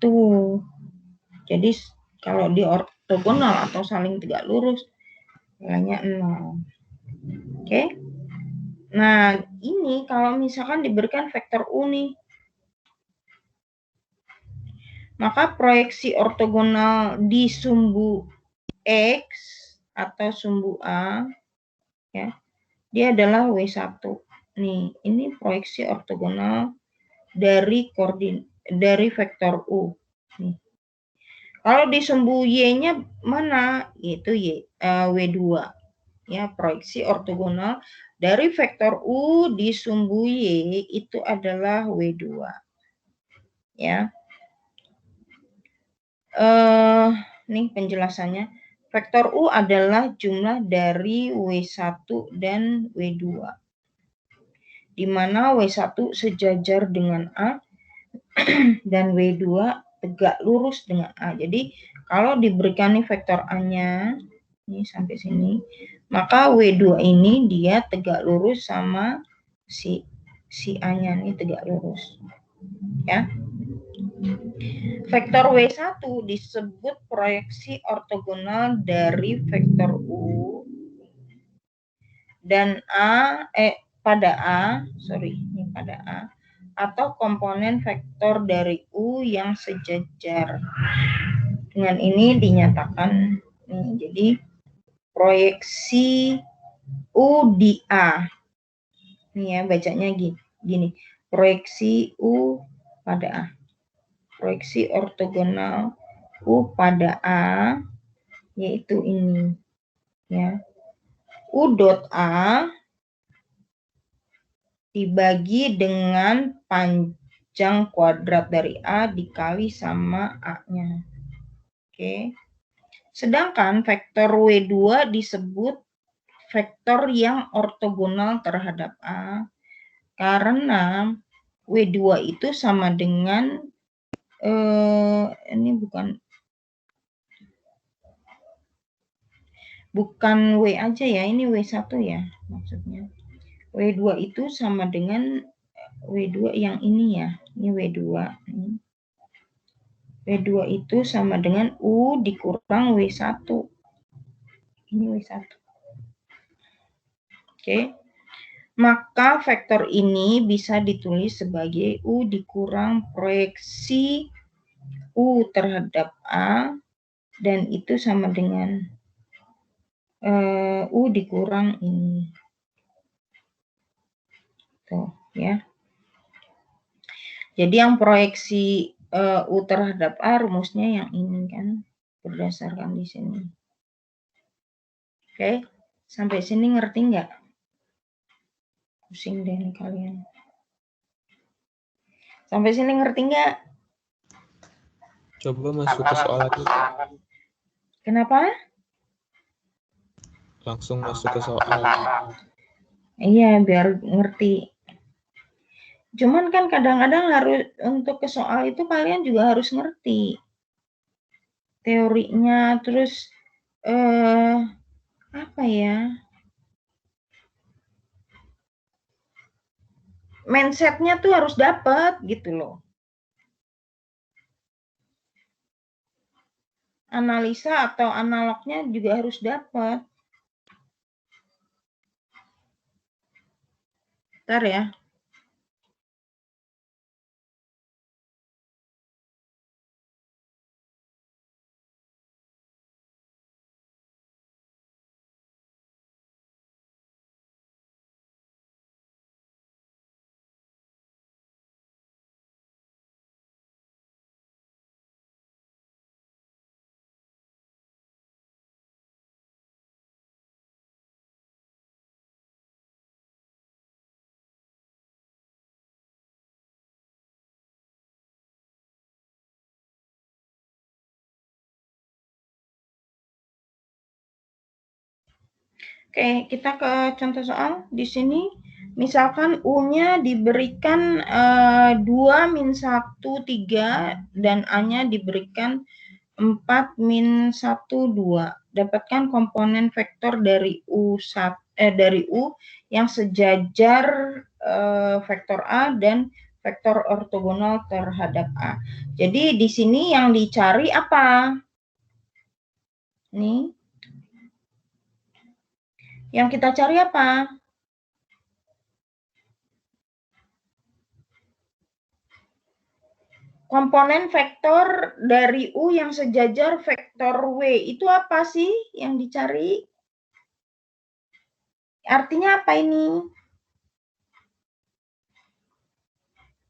Tuh. Jadi kalau di ortogonal atau saling tegak lurus nilainya 0. Oke. Nah, ini kalau misalkan diberikan vektor U nih, maka proyeksi ortogonal di sumbu X atau sumbu A, ya, dia adalah W1. Nih, ini proyeksi ortogonal dari vektor U. Nih. Kalau di sumbu Y-nya mana? Itu W2. Ya, proyeksi ortogonal dari vektor U di sumbu Y itu adalah W2. Ya. Nih penjelasannya. Vektor U adalah jumlah dari W1 dan W2. Di mana W1 sejajar dengan A dan W2 tegak lurus dengan A. Jadi kalau diberikan nih vektor A-nya, ini sampai sini, maka W2 ini dia tegak lurus sama si A-nya nih tegak lurus. Ya. Vektor W1 disebut proyeksi ortogonal dari vektor U dan pada A atau komponen vektor dari U yang sejajar. Dengan ini dinyatakan nih, jadi proyeksi U di A. Nih ya, bacanya gini. Proyeksi U pada A. Proyeksi ortogonal U pada A yaitu ini ya. U dot A dibagi dengan panjang kuadrat dari A dikali sama A-nya. Oke. Sedangkan vektor W2 disebut vektor yang ortogonal terhadap A karena W2 itu sama dengan ini bukan W aja ya, ini W1 ya maksudnya. W2 itu sama dengan W2 yang ini ya, ini W2. W2 itu sama dengan U dikurang W1. Ini W1. Oke. Maka vektor ini bisa ditulis sebagai U dikurang proyeksi U terhadap A dan itu sama dengan U dikurang ini. Tuh ya. Jadi yang proyeksi U terhadap A rumusnya yang ini kan berdasarkan di sini. Oke, sampai sini ngerti nggak? Pusing deh nih kalian. Sampai sini ngerti nggak? coba masuk ke soal lagi. Kenapa? Langsung masuk ke soal. Iya, biar ngerti. Cuman kan kadang-kadang harus untuk ke soal itu kalian juga harus ngerti teorinya, terus apa ya? mindsetnya tuh harus dapat gitu loh. Analisa atau analognya juga harus dapat. Bentar ya. Oke, kita ke contoh soal di sini. Misalkan U-nya diberikan 2 min 1, 3, dan A-nya diberikan 4 min 1, 2. Dapatkan komponen vektor dari U yang sejajar vektor A dan vektor ortogonal terhadap A. Jadi di sini yang dicari apa? Nih. Yang kita cari apa? Komponen vektor dari U yang sejajar vektor W. Itu apa sih yang dicari? Artinya apa ini?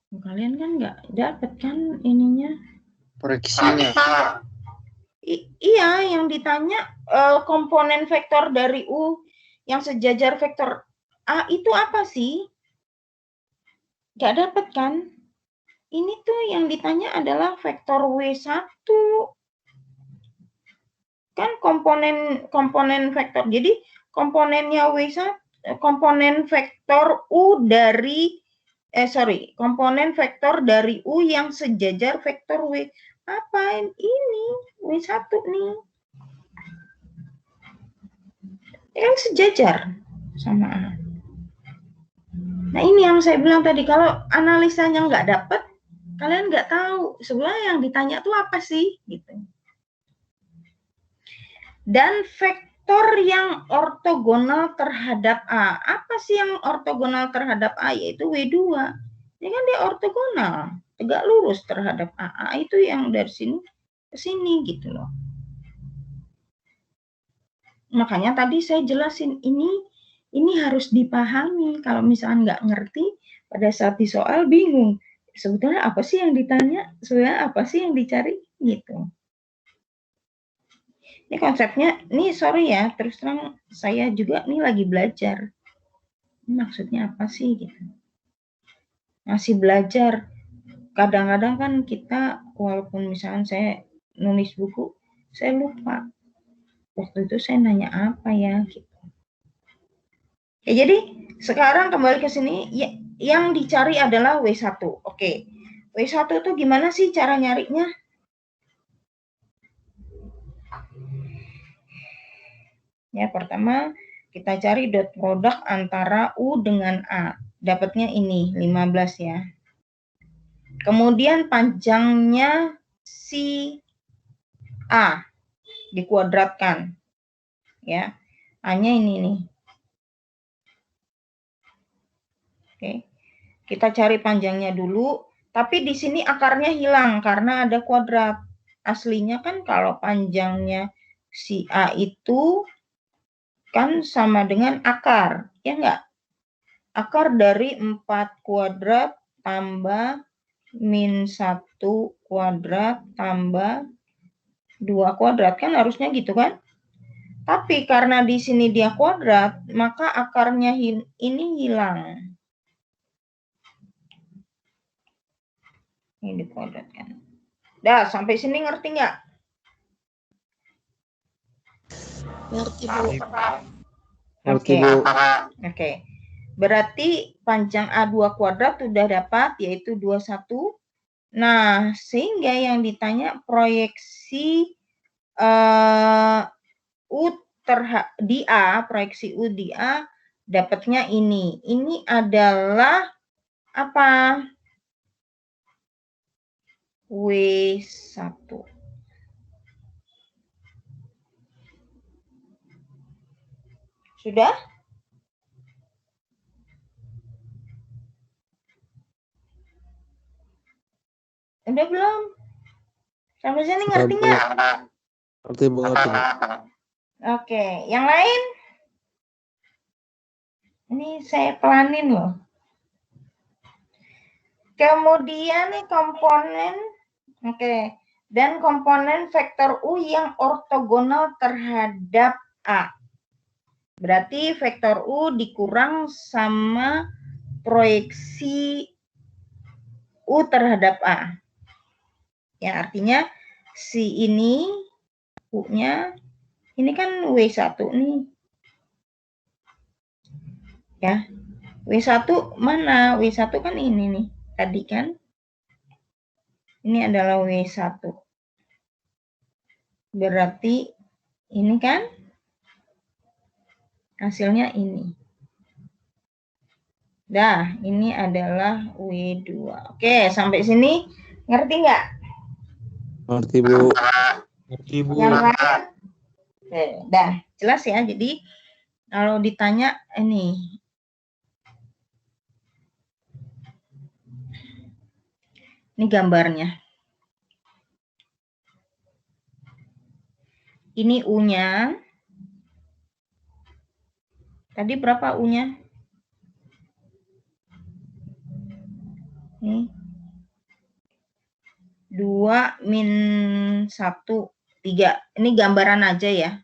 Kalian kan nggak dapat kan ininya? Proyeksinya. Iya, yang ditanya komponen vektor dari U yang sejajar vektor A itu apa sih? Nggak dapat kan? Ini tuh yang ditanya adalah vektor W1. Kan komponen vektor. Jadi komponennya W1, komponen vektor U dari komponen vektor dari U yang sejajar vektor W. Apa ini? W1 nih. Yang sejajar sama A. Nah, ini yang saya bilang tadi, kalau analisanya nggak dapat, kalian nggak tahu sebenarnya yang ditanya tuh apa sih, gitu. Dan vektor yang ortogonal terhadap A. Apa sih yang ortogonal terhadap A? Yaitu W2. Ini kan dia ortogonal, tegak lurus terhadap A. A itu yang dari sini ke sini gitu loh. Makanya tadi saya jelasin ini harus dipahami. Kalau misalnya nggak ngerti, pada saat di soal bingung. Sebetulnya apa sih yang ditanya? Sebenarnya apa sih yang dicari? Gitu. Ini konsepnya, nih sorry ya, terus terang saya juga nih lagi belajar. Ini maksudnya apa sih gitu. Masih belajar. Kadang-kadang kan kita, walaupun misalnya saya nulis buku, saya lupa. Waktu itu saya nanya apa ya gitu. Ya, jadi sekarang kembali ke sini, ya, yang dicari adalah W1. Oke. W1 itu gimana sih cara nyarinya? Ya, pertama kita cari dot produk antara U dengan A. Dapatnya ini 15 ya. Kemudian panjangnya si A dikuadratkan. Ya. A-nya ini nih. Oke. Kita cari panjangnya dulu, tapi di sini akarnya hilang karena ada kuadrat. Aslinya kan kalau panjangnya si A itu kan sama dengan akar, ya enggak? Akar dari 4 kuadrat tambah min 1 kuadrat tambah 2 kuadrat, kan harusnya gitu kan? Tapi karena di sini dia kuadrat, maka akarnya ini hilang. Ini dikuadratkan. Dah, sampai sini ngerti nggak? Ngerti, Bu. Ngerti, Bu. Oke. Berarti panjang A2 kuadrat sudah dapat, yaitu 21. Nah, sehingga yang ditanya proyeksi U di A, proyeksi U di A, dapatnya ini. Ini adalah apa? W1. Sudah? Udah belum? Sampai sini ngerti nggak? Ngerti Bu, ngerti Bu. Oke, yang lain? Ini saya pelanin loh. Kemudian nih komponen, oke, dan komponen vektor U yang ortogonal terhadap A. Berarti vektor U dikurang sama proyeksi U terhadap A. Ya, artinya si ini U-nya, ini kan W1 nih. Ya, W1 mana? W1 kan ini nih, tadi kan. Ini adalah W1. Berarti ini kan hasilnya ini. Dah, ini adalah W2. Oke, sampai sini ngerti nggak? Ngerti Bu. Ngerti Bu. Yang lain? Oke, dah, jelas ya. Jadi kalau ditanya ini gambarnya. Ini U-nya. Tadi berapa U-nya? Nih. 2 min 1, 3. Ini gambaran aja ya.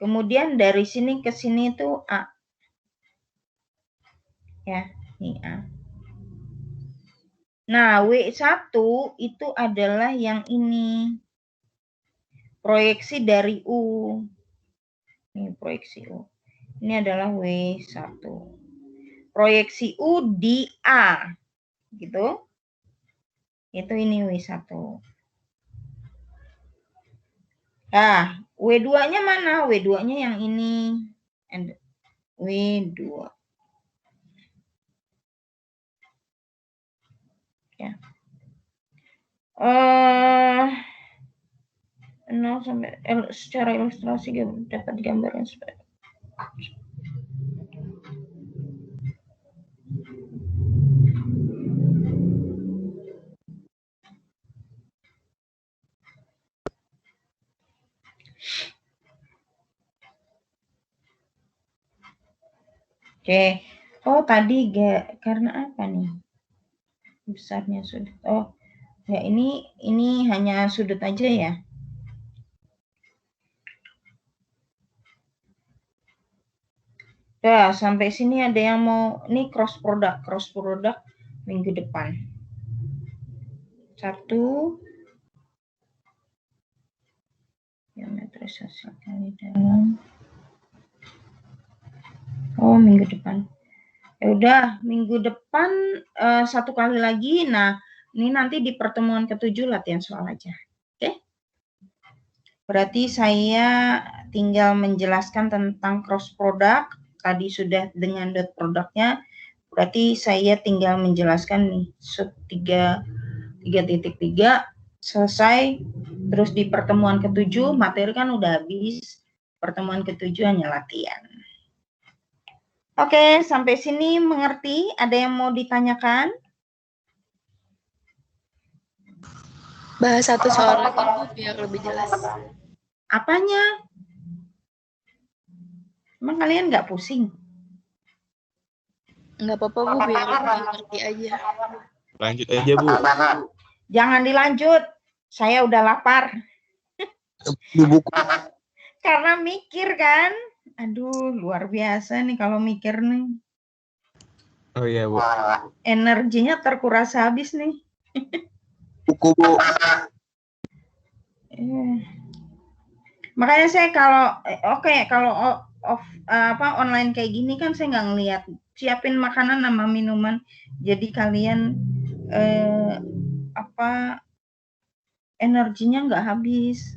Kemudian dari sini ke sini itu A. Ya, ini A. Nah, W1 itu adalah yang ini. Proyeksi dari U. Ini proyeksi U. Ini adalah W1. Proyeksi U di A. Gitu. Itu ini W1. Nah, W2-nya mana? W2-nya yang ini. W2. Ya. 0 sampai secara ilustrasi dapat gambarnya seperti. Oke. Oh, tadi karena apa nih? Besarnya sudut. Oh, ya ini hanya sudut aja ya. Ya, sampai sini ada yang mau ini cross product minggu depan. 1 geometri hasil kali dalam. Oh, minggu depan. Ya udah, minggu depan 1 kali lagi. Nah, ini nanti di pertemuan ke-7 latihan soal aja. Oke? Berarti saya tinggal menjelaskan tentang cross product. Tadi sudah dengan dot produknya. Berarti saya tinggal menjelaskan nih sub 3.3 selesai. Terus di pertemuan ke-7 materi kan udah habis. Pertemuan ke-7 hanya latihan. Oke, sampai sini mengerti? Ada yang mau ditanyakan? Bahas satu soal lagi Bu biar lebih jelas. Apanya? Emang kalian nggak pusing? Nggak apa-apa Bu biar lebih ngerti aja. Lanjut aja Bu. Jangan dilanjut. Saya udah lapar. Karena mikir kan. Aduh, luar biasa nih kalau mikir nih. Oh iya Bu. Energinya terkuras habis nih. Buku Bu. Makanya saya kalau kalau online kayak gini kan saya nggak ngeliat. Siapin makanan sama minuman. Jadi kalian energinya nggak habis.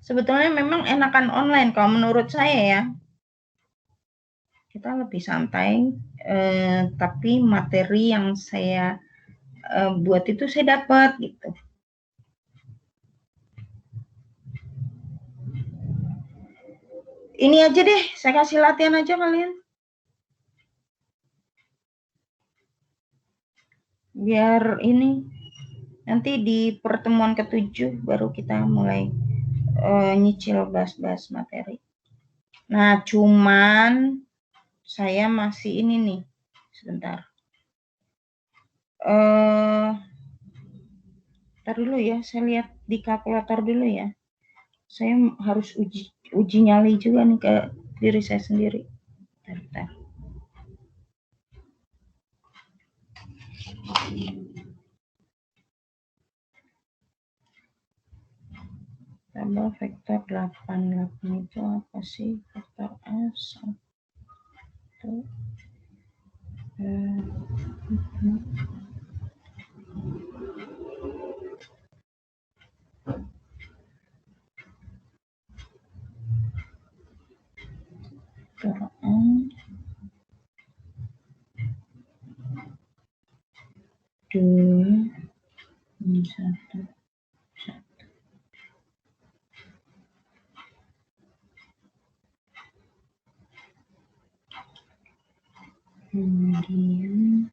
Sebetulnya memang enakan online kalau menurut saya ya. kita lebih santai, tapi materi yang saya buat itu saya dapat gitu. Ini aja deh, saya kasih latihan aja kalian. Biar ini nanti di pertemuan ke-7 baru kita mulai nyicil bahas-bahas materi. Nah, cuman saya masih ini nih, sebentar. Ntar dulu ya, saya lihat di kalkulator dulu ya. Saya harus uji nyali juga nih ke diri saya sendiri. Bentar. Tambah vektor 8. 8 itu apa sih? Vektor S. 1. Vektor N. 2. 1. Kemudian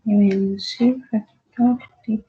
dimensi vektor titik.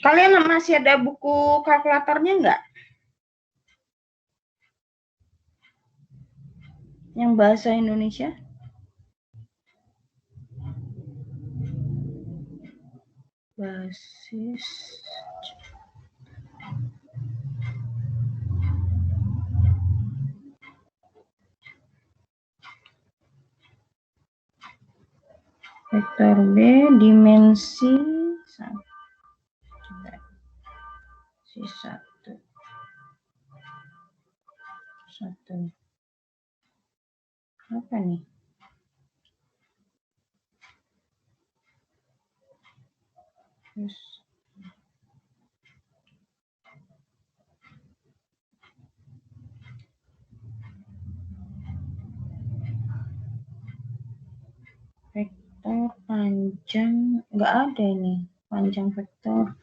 Kalian masih ada buku kalkulatornya enggak? Yang bahasa Indonesia? Basis vektor B dimensi 1. Apa nih? Terus vektor panjang nggak ada ini, panjang vektor.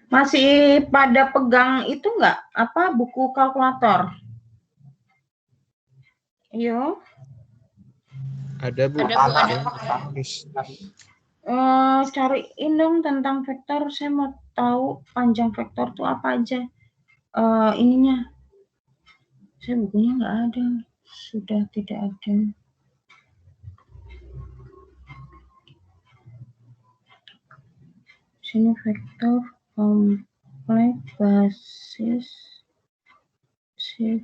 Masih pada pegang itu enggak? Apa buku kalkulator? Yo. Ada Bu. Ada. Cariin dong tentang vektor. Saya mau tahu panjang vektor itu apa aja. Ininya. Saya bukunya nggak ada. Sudah tidak ada. Sini vektor kompleks basis shift.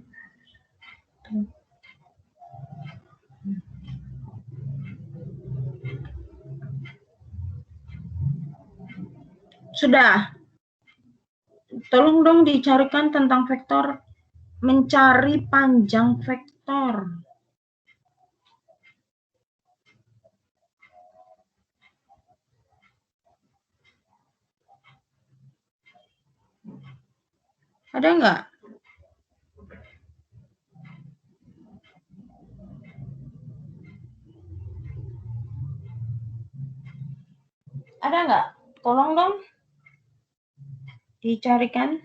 Sudah. Tolong dong dicarikan tentang vektor, mencari panjang vektor. Ada nggak? Ada nggak? Tolong dong dicarikan.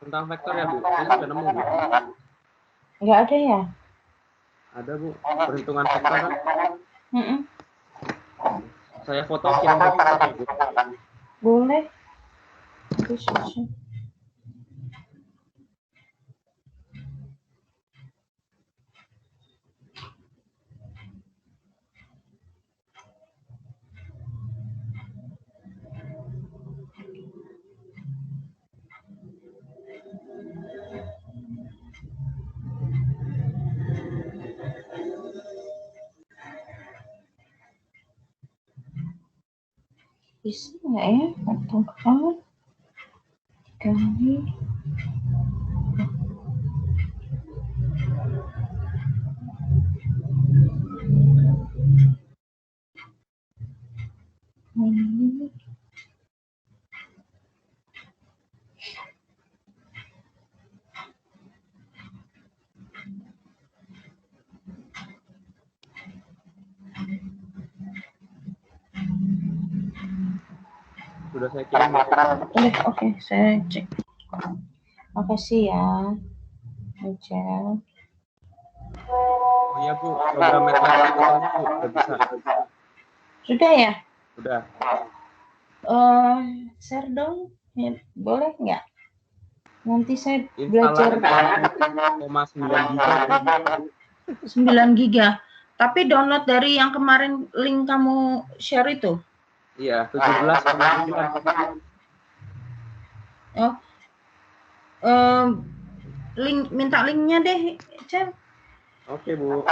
Tentang vektor ya, Bu. Saya sudah nemu, Bu. Nggak ada ya? Ada, Bu. Perhitungan vektor kan? Mm-mm. Saya foto kirim ke Bu. Boleh. Bisa. Bisa nggak ya? Atau kali ini. Sudah saya kirim. Oke, saya cek. Makasih ya, Michelle. Oh iya, Bu. Program MATLAB itu Bu. Udah bisa. Sudah ya? Udah. Share dong. Ya, boleh nggak? Nanti saya belajar Installasi 9 giga. Tapi download dari yang kemarin link kamu share itu. Iya, 17,9. Oh, minta linknya deh, Cel. Oke, Bu.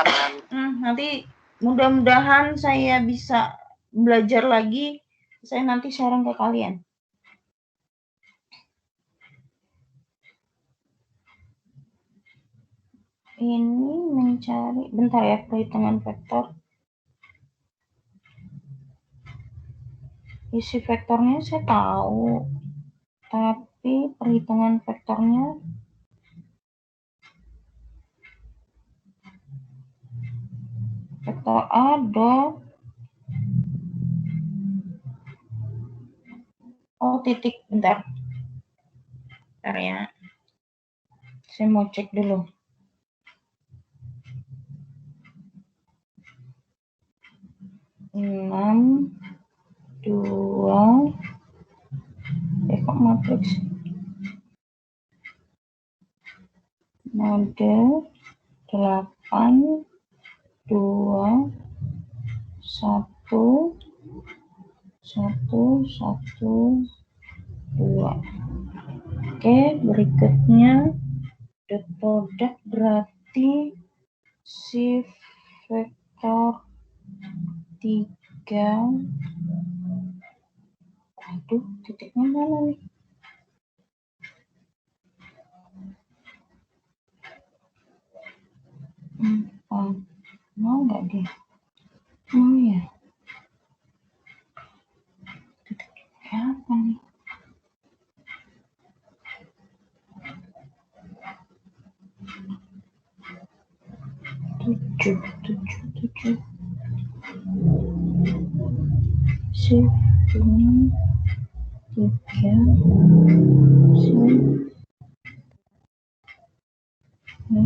Nanti mudah-mudahan saya bisa belajar lagi. Saya nanti sharing ke kalian. Ini mencari, bentar ya, perhitungan vektor. Isi vektornya saya tahu, tapi perhitungan vektornya vektor ada. Oh, titik, bentar. Bentar ya. Saya mau cek dulu. Enam, 2, kok matriks? Mode 8, 2, 1, 1, 1, 2. Oke, berikutnya dot product berarti si vektor 3. Aduh, titiknya mana nih? Mau nggak dia? Mau ya? Titiknya apa nih? Tujuh. shift ini 3 shift 5.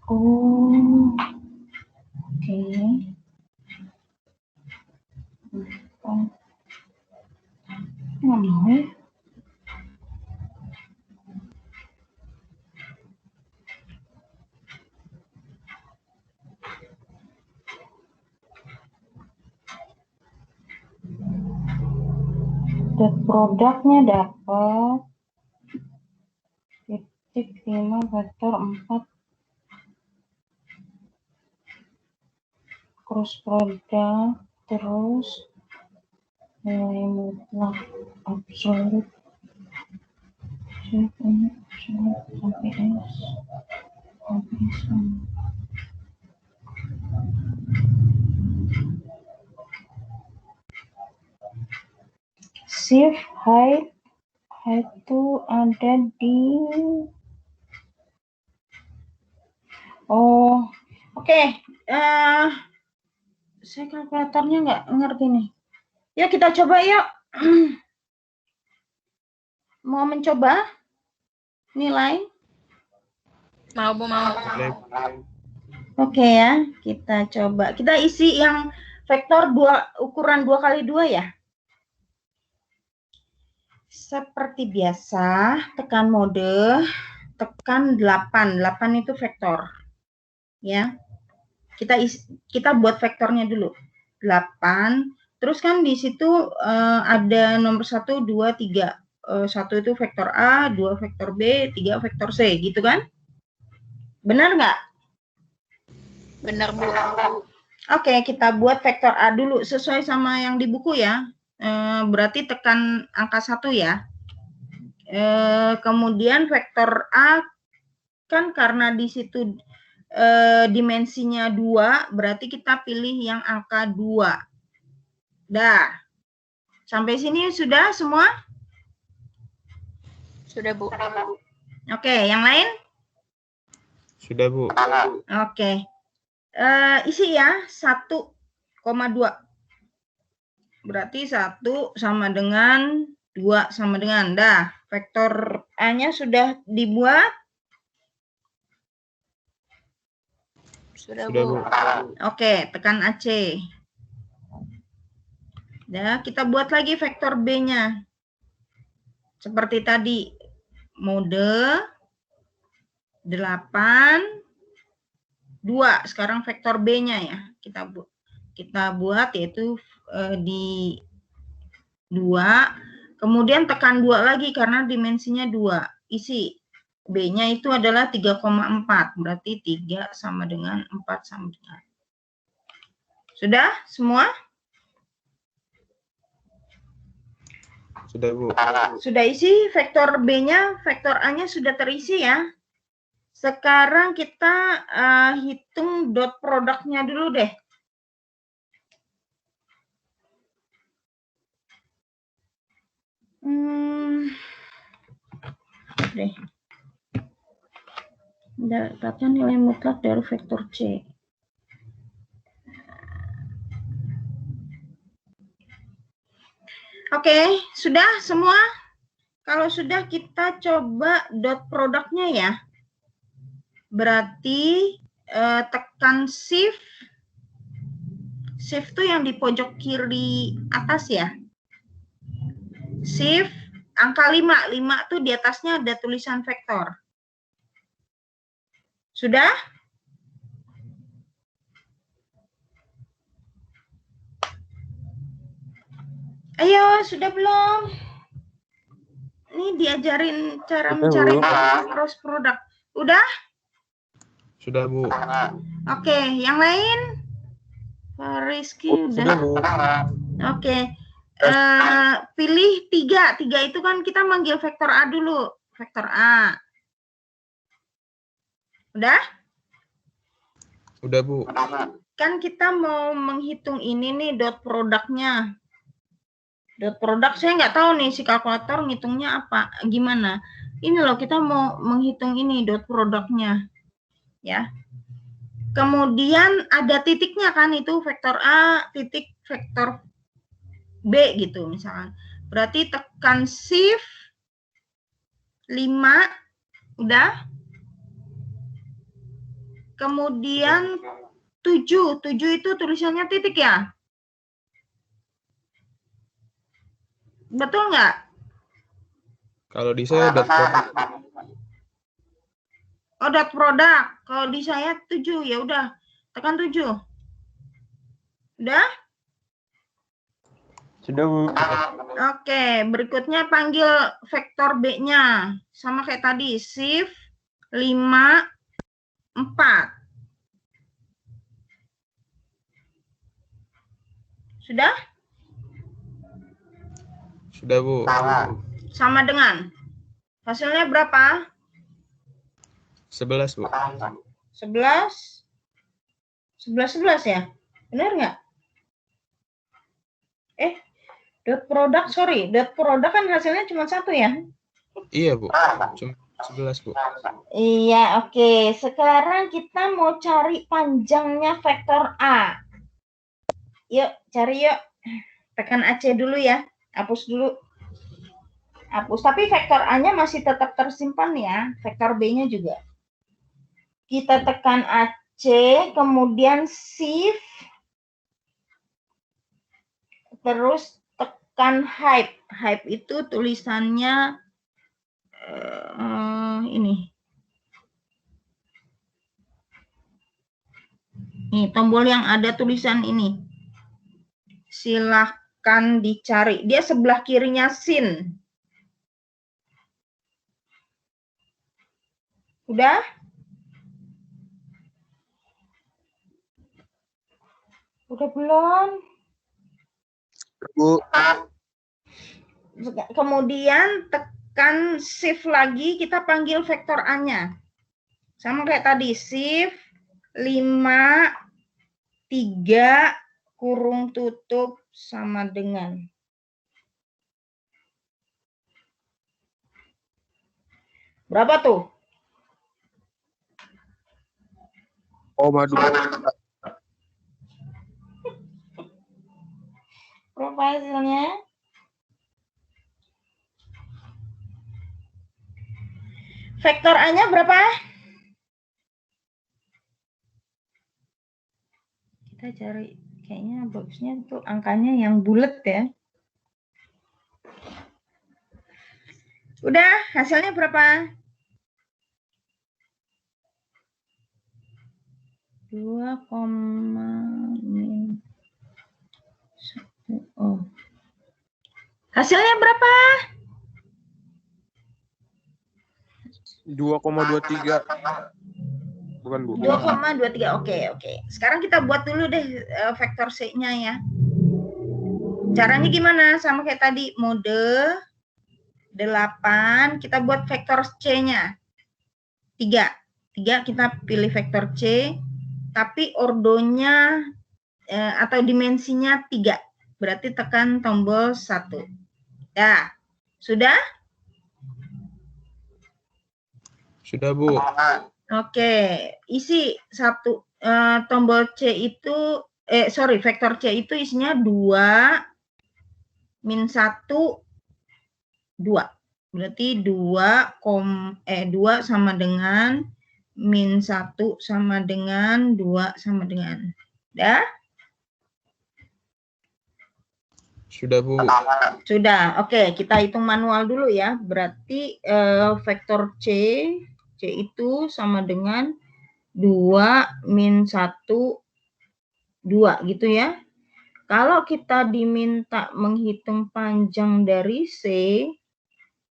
Oh, oke. Nggak mau ya. Dan produknya dapat titik 5 vektor 4 cross product, terus nilai mutlak absolut shift ini absolut sampai S sama. Shift height itu ada di oke. Saya kalkulatornya nggak ngerti nih. Yuk kita coba yuk. Mau mencoba nilai? Mau, Bu, mau. Oke ya, kita coba. Kita isi yang vektor ukuran 2x2 ya. Seperti biasa, tekan mode, tekan 8. 8 itu vektor. Ya. Kita buat vektornya dulu. 8. Terus kan di situ ada nomor 1, 2, 3. 1 itu vektor A, 2 vektor B, 3 vektor C, gitu kan? Benar nggak? Benar, Bu. Oke, kita buat vektor A dulu sesuai sama yang di buku ya. Berarti tekan angka 1 ya. Kemudian vektor A kan karena di situ dimensinya 2, berarti kita pilih yang angka 2. Dah. Sampai sini sudah semua? Sudah, Bu. Oke, yang lain? Sudah, Bu. Oke. Isi ya 1,2. Berarti 1 sama dengan 2 sama dengan. Dah, vektor A-nya sudah dibuat? Sudah, Sudah, Bu. Bu. Oke, tekan AC. Dah, kita buat lagi vektor B-nya. Seperti tadi, mode 8, 2. Sekarang vektor B-nya ya. Kita buat yaitu di 2. Kemudian tekan 2 lagi karena dimensinya 2. Isi. B-nya itu adalah 3,4. Berarti 3 sama dengan 4 sama dengan. Sudah semua? Sudah, Bu. Sudah isi vektor B-nya, vektor A-nya sudah terisi ya. Sekarang kita hitung dot produknya dulu deh. Deh. Dapatkan nilai mutlak dari vektor C. Oke, sudah semua? Kalau sudah kita coba dot produknya ya. Berarti tekan shift. Shift itu yang di pojok kiri atas ya. Shift angka 5. 5 tuh di atasnya ada tulisan vektor. Sudah? Ayo, sudah belum? Ini diajarin cara mencari cross product. Udah? Sudah, Bu. Oke, yang lain? Pak Rizky Sudah, udah. Bu. Oke. Pilih 3. 3 itu kan kita manggil vektor A dulu. Vektor A. Udah? Udah, Bu. Kan kita mau menghitung ini nih dot produknya. Dot produk saya nggak tahu nih si kalkulator ngitungnya apa, gimana. Ini loh kita mau menghitung ini dot produknya. Ya. Kemudian ada titiknya kan, itu vektor A, titik vektor B gitu misalkan. Berarti tekan shift 5, udah. Kemudian 7 itu tulisannya titik ya? Betul nggak? Kalau di saya dot product. Oh, dot product. Kalau di saya 7, ya udah. Tekan 7. Udah? Sudah, Bu. Oke, berikutnya panggil vektor B-nya. Sama kayak tadi, shift 5, 4. Sudah? Sudah, Bu. Sama dengan hasilnya berapa? 11, Bu. 11 ya? Benar nggak? Dot product, sorry. Dot product kan hasilnya cuma 1 ya? Iya, Bu. Cuma 11, Bu. Iya, oke. Sekarang kita mau cari panjangnya vektor A. Yuk, cari yuk. Tekan AC dulu ya. Hapus dulu. Hapus. Tapi vektor A-nya masih tetap tersimpan ya. Vektor B-nya juga. Kita tekan AC, kemudian shift, terus tekan hype. Hype itu tulisannya ini. Nih, tombol yang ada tulisan ini. Silahkan dicari. Dia sebelah kirinya sin. Udah? Udah belum? Bu. Kemudian tekan shift lagi, kita panggil vektor A-nya. Sama kayak tadi, shift 5, 3, kurung tutup sama dengan. Berapa tuh? Koma 2. Berapa hasilnya? Vektor A-nya berapa? Kita cari, kayaknya bagusnya tuh angkanya yang bulat ya. Udah, hasilnya berapa? 2,1. Oh. Hasilnya berapa? 2,23. Bukan, Bu. 2,23. Oke. Sekarang kita buat dulu deh vektor C-nya ya. Caranya gimana? Sama kayak tadi, mode 8, kita buat vektor C-nya. 3 kita pilih vektor C, tapi ordonya atau dimensinya 3. Berarti tekan tombol 1. Ya, sudah? Sudah, Bu. Oke, isi satu tombol C itu, vektor C itu isinya 2, min 1, 2. Berarti 2 sama dengan min 1 sama dengan 2 sama dengan. Dah? Sudah, Bu. Sudah. Oke, kita hitung manual dulu ya. Berarti vektor C itu sama dengan 2 min 1, 2 gitu ya. Kalau kita diminta menghitung panjang dari C,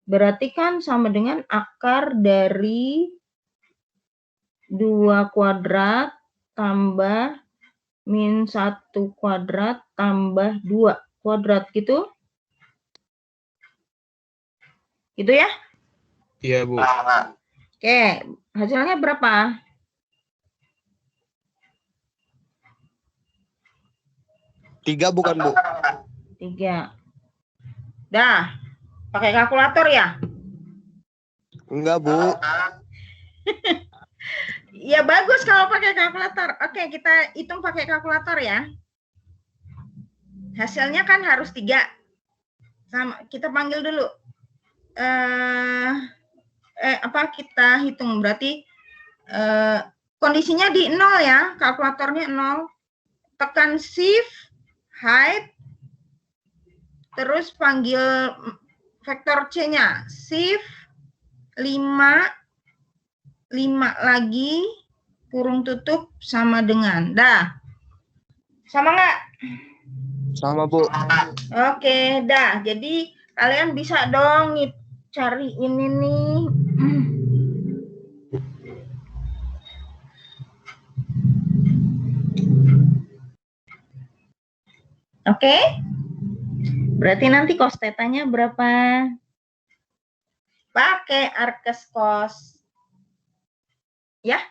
berarti kan sama dengan akar dari 2 kuadrat tambah min 1 kuadrat tambah 2 kuadrat gitu. Gitu ya? Iya, Bu. Oke, hasilnya berapa? 3 bukan, Bu? 3. Dah, pakai kalkulator ya? Enggak, Bu. Ya bagus kalau pakai kalkulator. Oke, kita hitung pakai kalkulator ya. Hasilnya kan harus 3. Sama, kita panggil dulu. Kita hitung berarti kondisinya di 0 ya, kalkulatornya 0. Tekan shift, hide, terus panggil vektor C-nya, shift 5 lagi, kurung tutup sama dengan. Dah. Sama nggak? Sama, Bu. Oke, dah. Jadi kalian bisa dong cari ini nih. Oke? Berarti nanti cos tetanya berapa? Pakai arkes cos. Ya?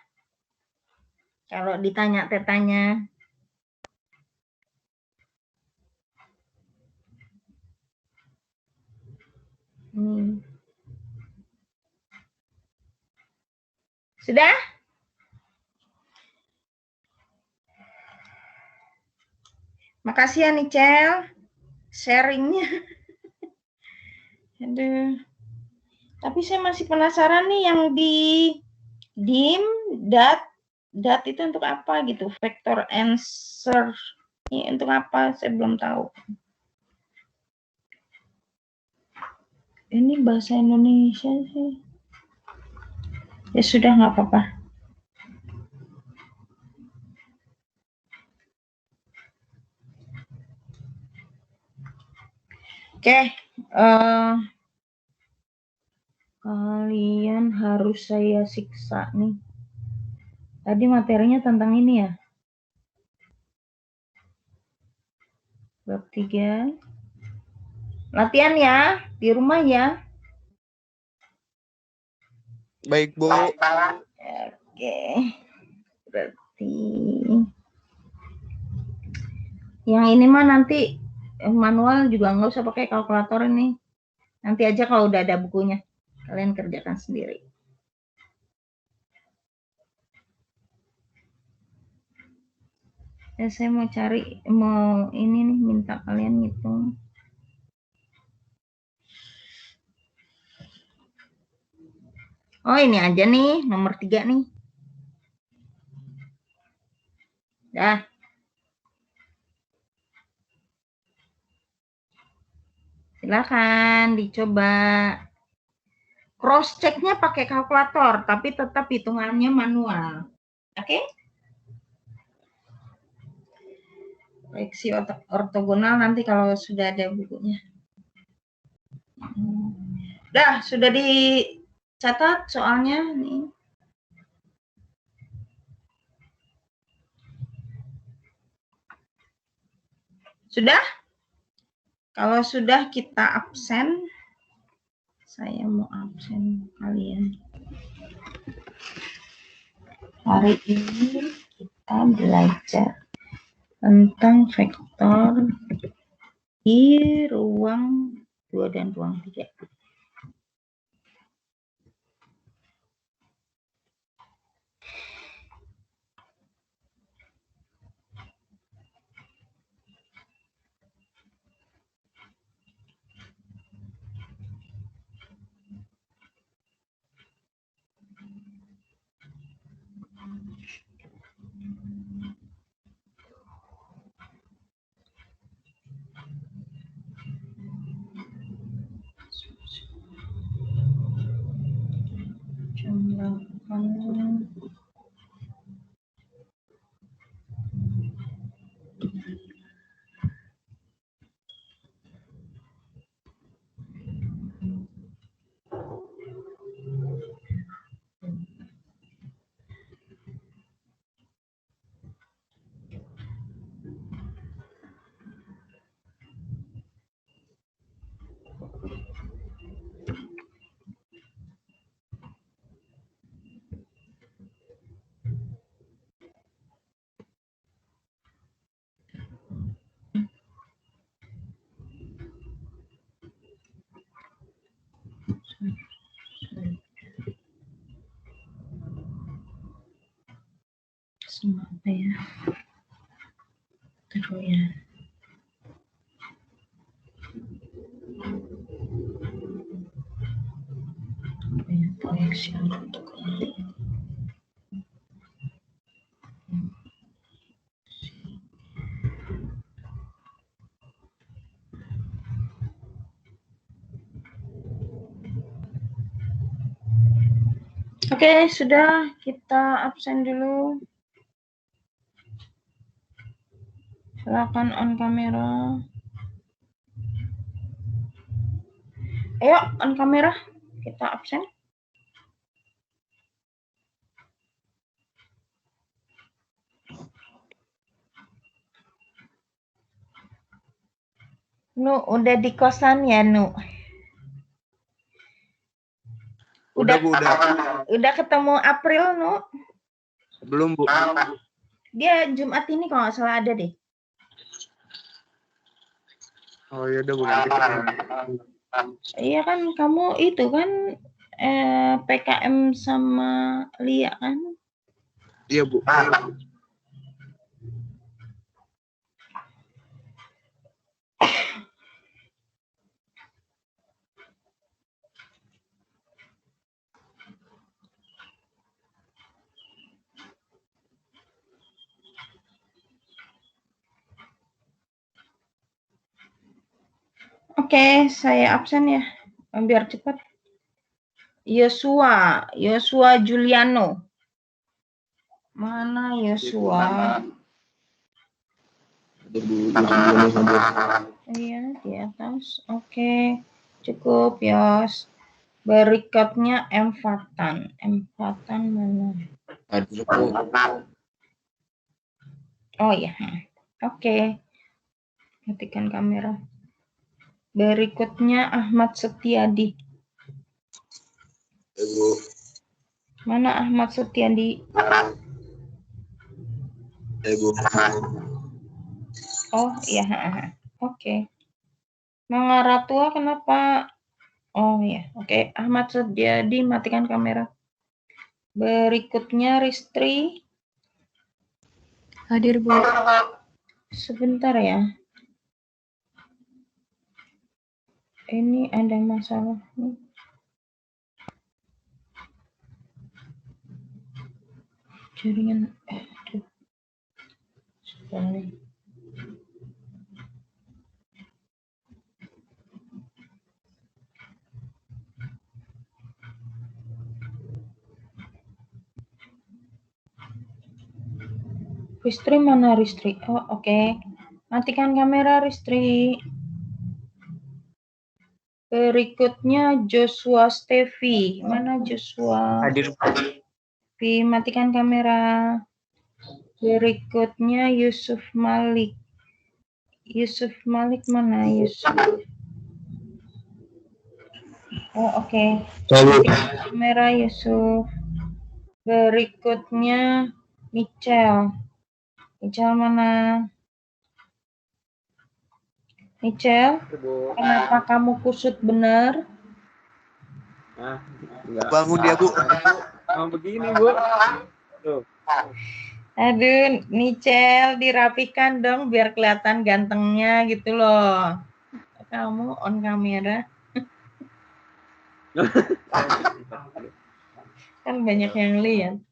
Kalau ditanya tetanya. Sudah? Makasih ya Nicel, sharingnya. Aduh. Tapi saya masih penasaran nih yang di dim, dat itu untuk apa gitu? Vector answer ini untuk apa? Saya belum tahu. Ini bahasa Indonesia sih. Ya sudah, nggak apa-apa. Oke, kalian harus saya siksa nih. Tadi materinya tentang ini ya. Bab 3. Latihan ya, di rumah ya. Baik, Bu. Oke. Berarti yang ini mah nanti manual juga nggak usah pakai kalkulator ini. Nanti aja kalau udah ada bukunya, kalian kerjakan sendiri. Saya mau ini nih, minta kalian ngitung. Oh, ini aja nih, nomor 3 nih. Dah. Silakan dicoba. Cross check-nya pakai kalkulator, tapi tetap hitungannya manual. Oke? Proyeksi ortogonal nanti kalau sudah ada bukunya. Dah, sudah dicatat soalnya nih. Sudah? Kalau sudah kita absen. Saya mau absen kalian. Hari ini kita belajar tentang vektor di ruang 2 dan ruang 3. Ya. Proyeksi untuk Oke, sudah, kita absen dulu. Silakan on kamera. Ayo, on kamera. Kita absen. Nu, udah di kosan ya, Nu? Udah, Bu, udah. Udah ketemu April, Nu? Belum, Bu. Dia Jumat ini kalau nggak salah ada deh. Oh, ya udah, Bu. Nanti ketemu. Iya kan, kamu itu kan PKM sama Lia kan? Iya, Bu. Oke, saya absen ya, biar cepat. Yosua Juliano. Mana Yosua? Iya, di atas. Oke, cukup, Yos. Berikutnya Empatan. Empatan mana? Oh ya, oke. Matikan kamera. Berikutnya Ahmad Setiadi. Mana Ahmad Setiadi? Oh iya, oke. Mangaratua kenapa? Oh ya, oke. Ahmad Setiadi, matikan kamera. Berikutnya Ristri. Hadir, Bu. Sebentar ya. Ini ada masalah nih. Jaringan. Aduh. Sorry. Ristri mana Ristri? Oh oke. Matikan kamera Ristri. Berikutnya Joshua Stevi. Mana Joshua? Hadir. Stevi, matikan kamera. Berikutnya Yusuf Malik. Yusuf Malik mana Yusuf? Oh oke. Matikan kamera Yusuf. Berikutnya Michelle. Michelle mana? Michelle, kenapa kamu kusut benar? Ah, enggak. Bangun dia, Bu. Oh, begini, Bu. Tuh. Aduh, Michelle dirapikan dong biar kelihatan gantengnya gitu loh. Kamu on kamera. Kan banyak yang lihat.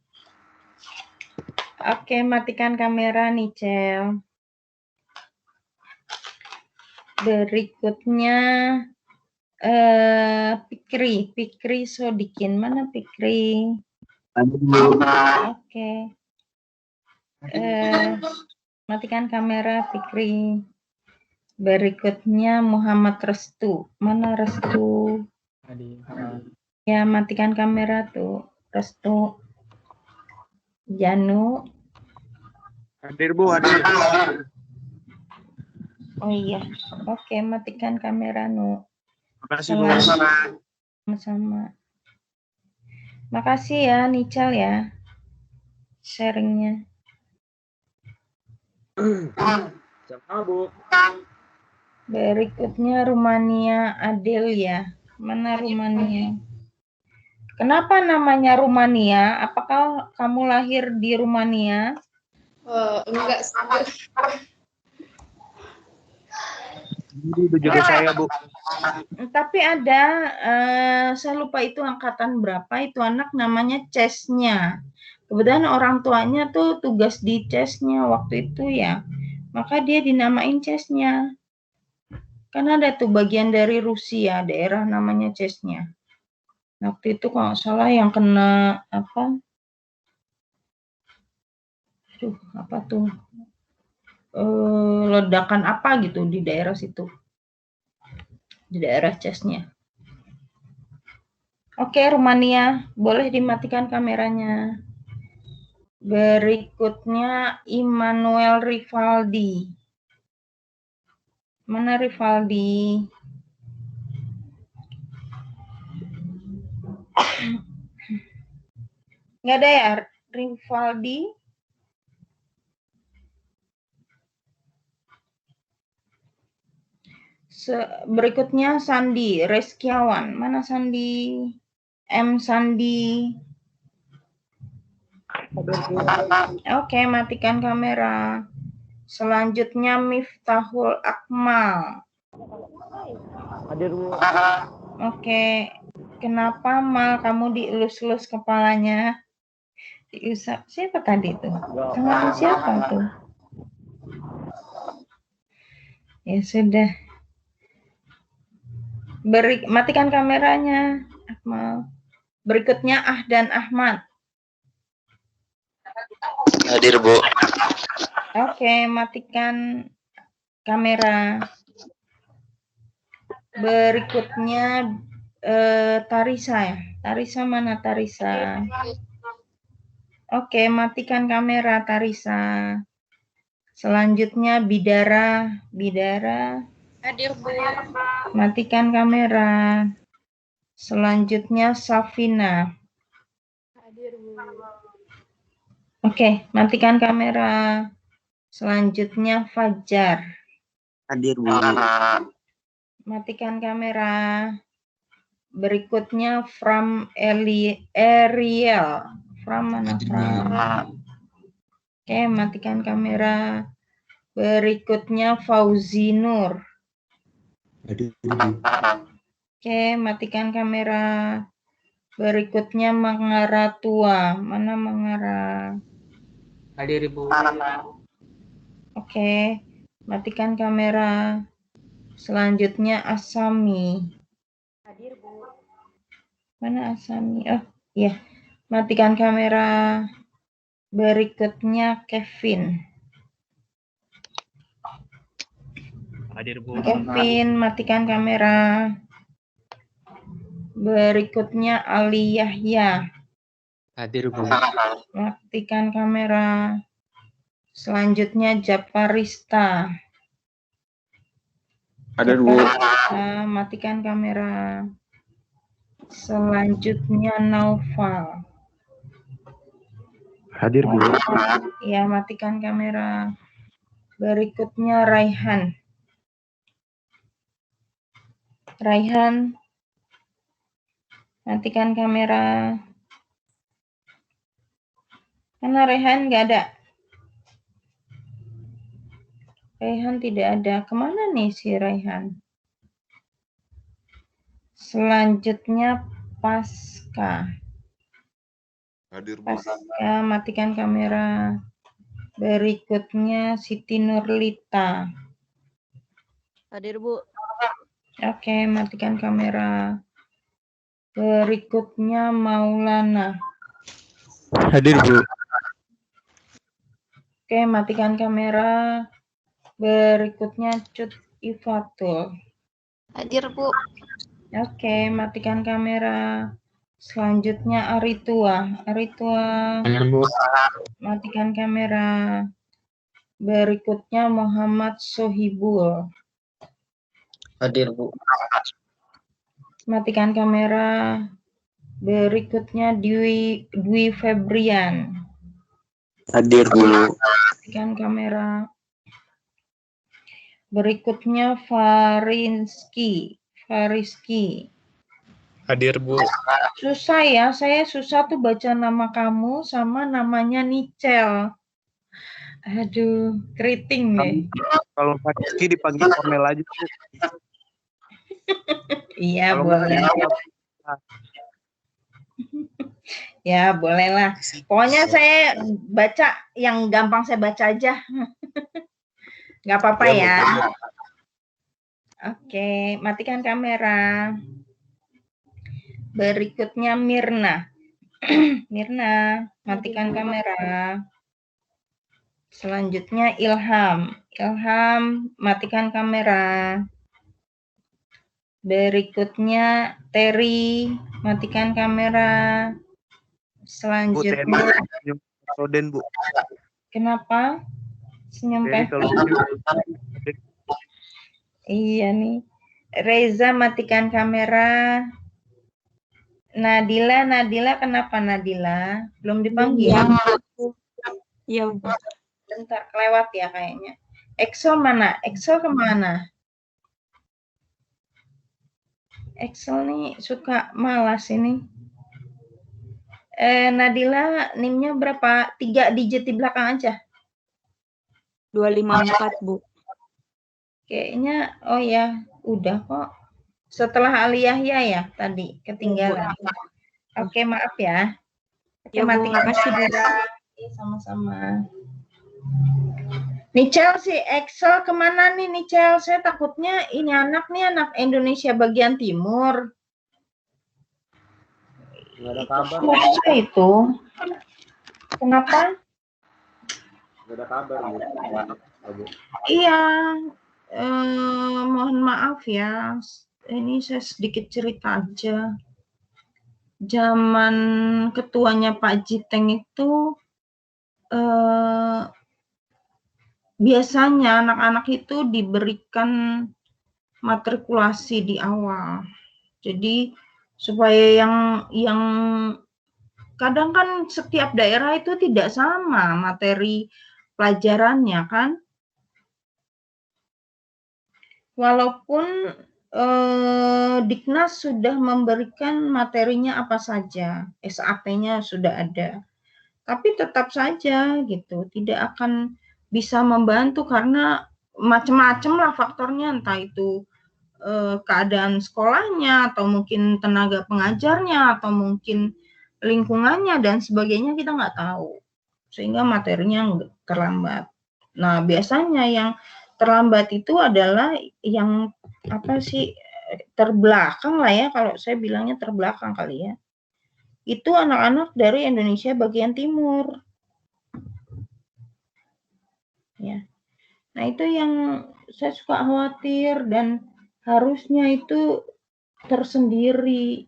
Oke, matikan kamera Michelle. Berikutnya Fikri Sodikin. Mana Fikri? Oke. Matikan kamera Fikri. Berikutnya Muhammad Restu. Mana Restu? Ya, matikan kamera tuh. Restu. Janu. Hadir, Bu. Hadir. Oh iya. Oke, matikan kamera Nu. Makasih, Bu. Sama-sama. Makasih ya Nichal ya. Sharingnya. Sama, Bu. Berikutnya Rumania Adelia. Mana Rumania? Kenapa namanya Rumania? Apakah kamu lahir di Rumania? Enggak sih. Itu juga saya, Bu. Tapi ada, saya lupa itu angkatan berapa, itu anak namanya Chesnya. Kebetulan orang tuanya tuh tugas di Chesnya waktu itu ya, maka dia dinamain Chesnya. Kan ada tuh bagian dari Rusia, daerah namanya Chesnya. Waktu itu kalau nggak salah yang kena apa? Apa tuh? Ledakan apa gitu di daerah situ. Di daerah Chesnya. Oke, Rumania, boleh dimatikan kameranya. Berikutnya Immanuel Rivaldi. Mana Rivaldi? Nggak ada ya, Rivaldi? Berikutnya Sandi Reskiawan. Mana Sandi? M. Sandi. Oke, matikan kamera. Selanjutnya Miftahul Akmal. Hadir, Bu. Oke, kenapa Mal kamu dielus-elus kepalanya? Diusap siapa tadi tuh? Tangan siapa tuh? Ya sudah. Matikan kameranya, Akmal. Berikutnya Ahdan Ahmad. Hadir, Bu. Oke, matikan kamera. Berikutnya Tarisa ya. Tarisa mana Tarisa? Oke, matikan kamera Tarisa. Selanjutnya Bidara. Bidara. Hadir, Bu. Matikan kamera. Selanjutnya Safina. Hadir, Bu. Oke, matikan kamera. Selanjutnya Fajar. Hadir, Bu. Matikan kamera. Berikutnya From Ariel. From mana From? Oke, matikan kamera. Berikutnya Fauzi Nur. Oke, matikan kamera. Berikutnya Mangaratua. Mana Mangara? Hadir, Ibu. Oke, matikan kamera. Selanjutnya Asami. Hadir, Bu. Mana Asami? Oh, iya. Matikan kamera. Berikutnya Kevin. Hadir, Bu. Kevin, matikan kamera. Berikutnya Ali Yahya. Hadir, Bu. Matikan kamera. Selanjutnya Japarista. Hadir, Bu. Japarista, matikan kamera. Selanjutnya Naufal. Hadir, Bu. Ya, matikan kamera. Berikutnya Raihan. Raihan, matikan kamera. Mana Raihan? Nggak ada. Raihan tidak ada. Kemana nih si Raihan? Selanjutnya Pasca. Hadir, Bu. Pasca, matikan kamera. Berikutnya Siti Nurlita. Hadir, Bu. Oke, matikan kamera. Berikutnya Maulana. Hadir, Bu. Oke, matikan kamera. Berikutnya Cut Ifatul. Hadir, Bu. Oke, matikan kamera. Selanjutnya Aritua. Aritua, Hadir, Bu. matikan kamera. Berikutnya Muhammad Sohibul. Hadir, Bu. Matikan kamera. Berikutnya Dwi Febrian. Hadir, Bu. Matikan kamera. Berikutnya Fariski. Hadir, Bu. Susah ya, saya susah tuh baca nama kamu sama namanya Nicel. Aduh, keriting deh. Kalau Kak Rizky dipanggil Kornel aja Bu. Iya, Kalau nggak boleh. Ya, boleh lah. Pokoknya saya baca yang gampang saya baca aja. Nggak apa-apa Ya, Bu. ya. Oke, matikan kamera. Berikutnya Mirna. Mirna, matikan kamera. Selanjutnya Ilham. Ilham, matikan kamera. Berikutnya Terry, matikan kamera. Bu, Selanjutnya, senyum Roden Bu. kenapa? Senyum Jadi kalau Pevri. Iya nih. Reza, matikan kamera. Nadila, kenapa Nadila? Belum dipanggil? Iya, Bentar, kelewat ya kayaknya. Excel mana? Excel kemana? Excel nih suka malas ini. Nadila, NIM-nya berapa? 3 digit di belakang aja. 254, Bu. Kayaknya, oh ya, udah kok. Setelah Aliyahya ya tadi, ketinggalan. Oke, maaf ya. Oke, Ya, Bu, matikan makasih, Bu. kamera. Sama-sama. Nicel si Excel kemana nih Nicel? Saya takutnya ini anak Indonesia bagian timur. Nggak ada kabar. Susah itu. Kenapa? Nggak ada kabar, Bu. Iya, mohon maaf ya. Ini saya sedikit cerita aja. Zaman ketuanya Pak Jiteng itu biasanya anak-anak itu diberikan matrikulasi di awal. Jadi supaya yang kadang kan setiap daerah itu tidak sama materi pelajarannya kan. Walaupun Diknas sudah memberikan materinya apa saja, SAP-nya sudah ada. Tapi tetap saja gitu, tidak akan bisa membantu karena macam-macam lah faktornya, entah itu keadaan sekolahnya atau mungkin tenaga pengajarnya atau mungkin lingkungannya dan sebagainya, kita nggak tahu, sehingga materinya terlambat. Nah, biasanya yang terlambat itu adalah yang apa sih, terbelakang lah ya, kalau saya bilangnya terbelakang kali ya. Itu anak-anak dari Indonesia bagian timur. Ya. Nah, itu yang saya suka khawatir dan harusnya itu tersendiri.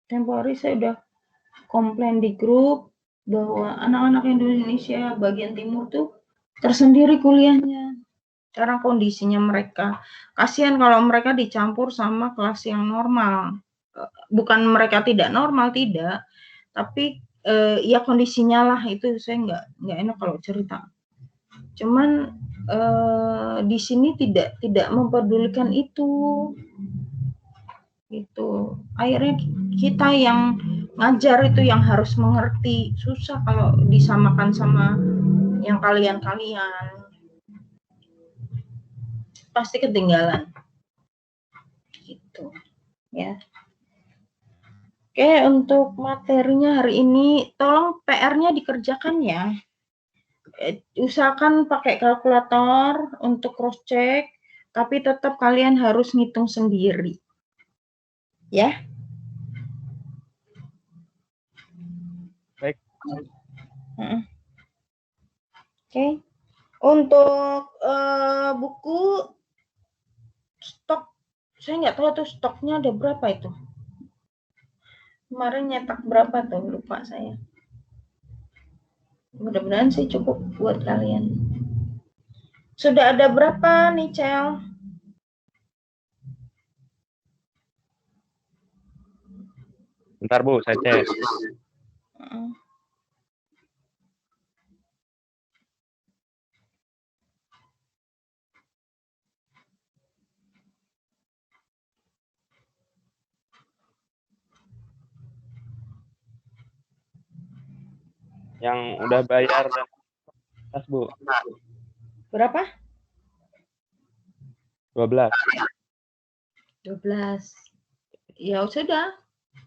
Tempo hari saya udah komplain di grup bahwa anak-anak Indonesia bagian timur tuh tersendiri kuliahnya. Sekarang kondisinya mereka. Kasihan kalau mereka dicampur sama kelas yang normal. Bukan mereka tidak normal, tidak. Tapi ya kondisinya lah itu, saya nggak enak kalau cerita. Cuman di sini tidak mempedulikan itu. Gitu. Akhirnya kita yang ngajar itu yang harus mengerti. Susah kalau disamakan sama yang kalian-kalian. Pasti ketinggalan. Gitu. Ya. Oke, untuk materinya hari ini tolong PR-nya dikerjakan ya. Usahakan pakai kalkulator untuk cross check, tapi tetap kalian harus ngitung sendiri. Ya. Baik. Oke. Untuk buku stok, saya nggak tahu tuh stoknya ada berapa itu. Kemarin nyetak berapa tuh, lupa saya. Mudah-mudahan sih cukup buat kalian. Sudah ada berapa nih, Cel? Bentar, Bu, saya cek. Yang udah bayar dan Bu. Berapa? 12. 12. Ya sudah,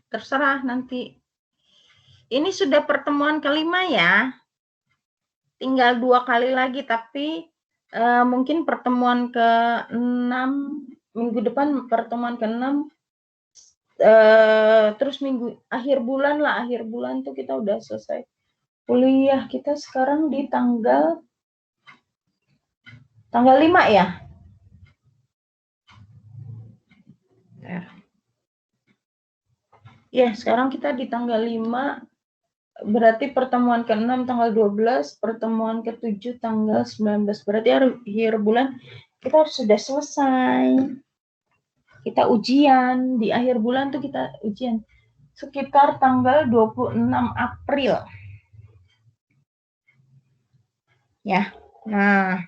terserah nanti. Ini sudah pertemuan kelima ya. Tinggal 2 kali lagi, tapi mungkin pertemuan ke-6 minggu depan, pertemuan ke-6 terus minggu akhir bulan tuh kita udah selesai kuliah. Kita sekarang di tanggal 5 ya. Ya, sekarang kita di tanggal 5, berarti pertemuan ke-6 tanggal 12, pertemuan ke-7 tanggal 19. Berarti akhir bulan kita sudah selesai. Kita ujian, di akhir bulan tuh kita ujian. Sekitar tanggal 26 April. Ya, nah,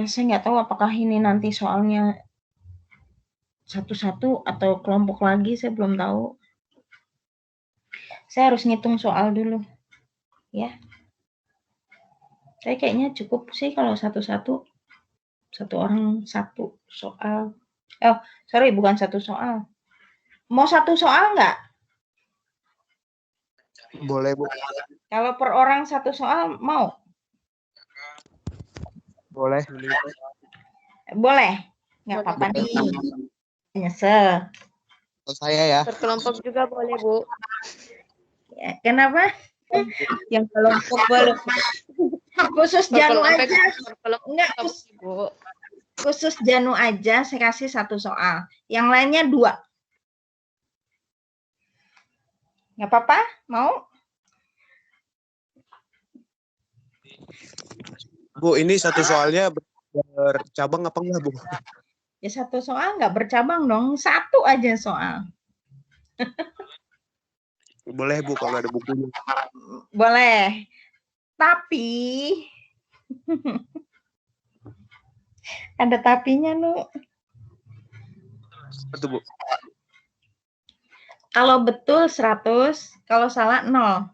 saya nggak tahu apakah ini nanti soalnya satu-satu atau kelompok lagi, saya belum tahu. Saya harus ngitung soal dulu, ya. Saya kayaknya cukup sih kalau satu-satu, satu orang satu soal. Oh, sorry, bukan satu soal. Mau satu soal nggak? Boleh, Bu. Kalau per orang satu soal, mau? Boleh. Boleh? Nggak apa-apa nih. Nyesel. Saya ya. Berkelompok juga boleh, Bu. Ya, kenapa? Yang kelompok boleh. Khusus Janu aja. Enggak, Bu. khusus Janu aja saya kasih satu soal. Yang lainnya 2. Nggak apa-apa? Mau? Bu, ini satu soalnya bercabang apa enggak, Bu? Ya satu soal nggak bercabang dong. Satu aja soal. Boleh, Bu, kalau ada bukunya. Boleh. Tapi ada tapinya, Nu. Itu, Bu. Kalau betul 100, kalau salah 0.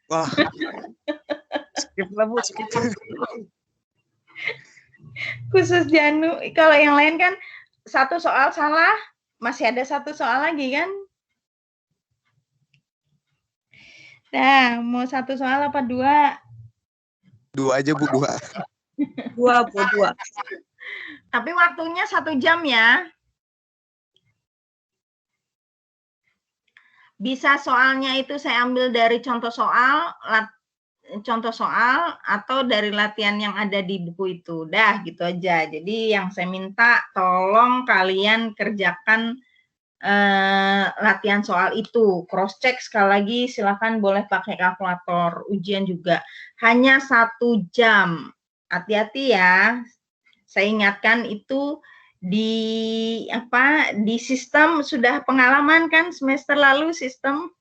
Wah. Skip lah, Bu. Skip. Khusus Janu. Kalau yang lain kan satu soal salah, masih ada satu soal lagi kan? Nah, mau satu soal apa 2? 2 aja, Bu, 2. 2, Bu, 2. Tapi waktunya 1 jam ya. Bisa soalnya itu saya ambil dari contoh soal atau dari latihan yang ada di buku itu. Dah, gitu aja. Jadi yang saya minta tolong kalian kerjakan latihan soal itu. Cross check sekali lagi, silakan boleh pakai kalkulator. Ujian juga hanya 1 jam. Hati-hati ya. Saya ingatkan itu di sistem sudah pengalaman kan semester lalu sistem.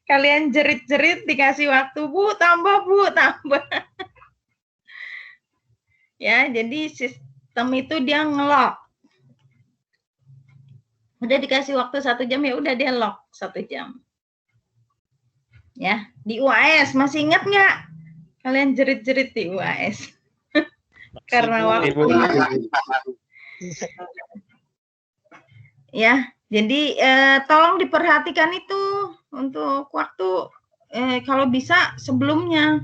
Kalian jerit-jerit dikasih waktu, Bu, tambah. Ya, jadi sistem itu dia nge-lock. Udah dikasih waktu 1 jam, ya udah dia lock 1 jam. Ya, di UAS masih ingat nggak? Kalian jerit-jerit di UAS. Karena waktu. Ya, jadi tolong diperhatikan itu untuk waktu kalau bisa sebelumnya.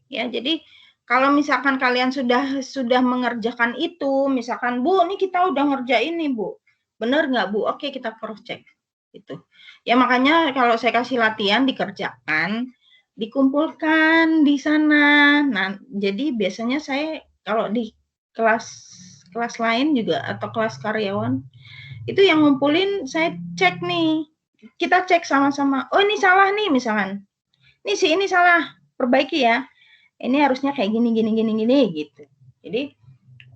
Ya, jadi kalau misalkan kalian sudah mengerjakan itu, misalkan Bu, ini kita udah ngerjain nih, Bu. Bener nggak, Bu? Oke, kita cross check. Gitu. Ya makanya kalau saya kasih latihan dikerjakan, dikumpulkan di sana. Nah, jadi biasanya saya kalau di kelas lain juga atau kelas karyawan itu yang ngumpulin, saya cek nih. Kita cek sama-sama. Oh, ini salah nih misalkan. Ini salah, perbaiki ya. Ini harusnya kayak gini gitu. Jadi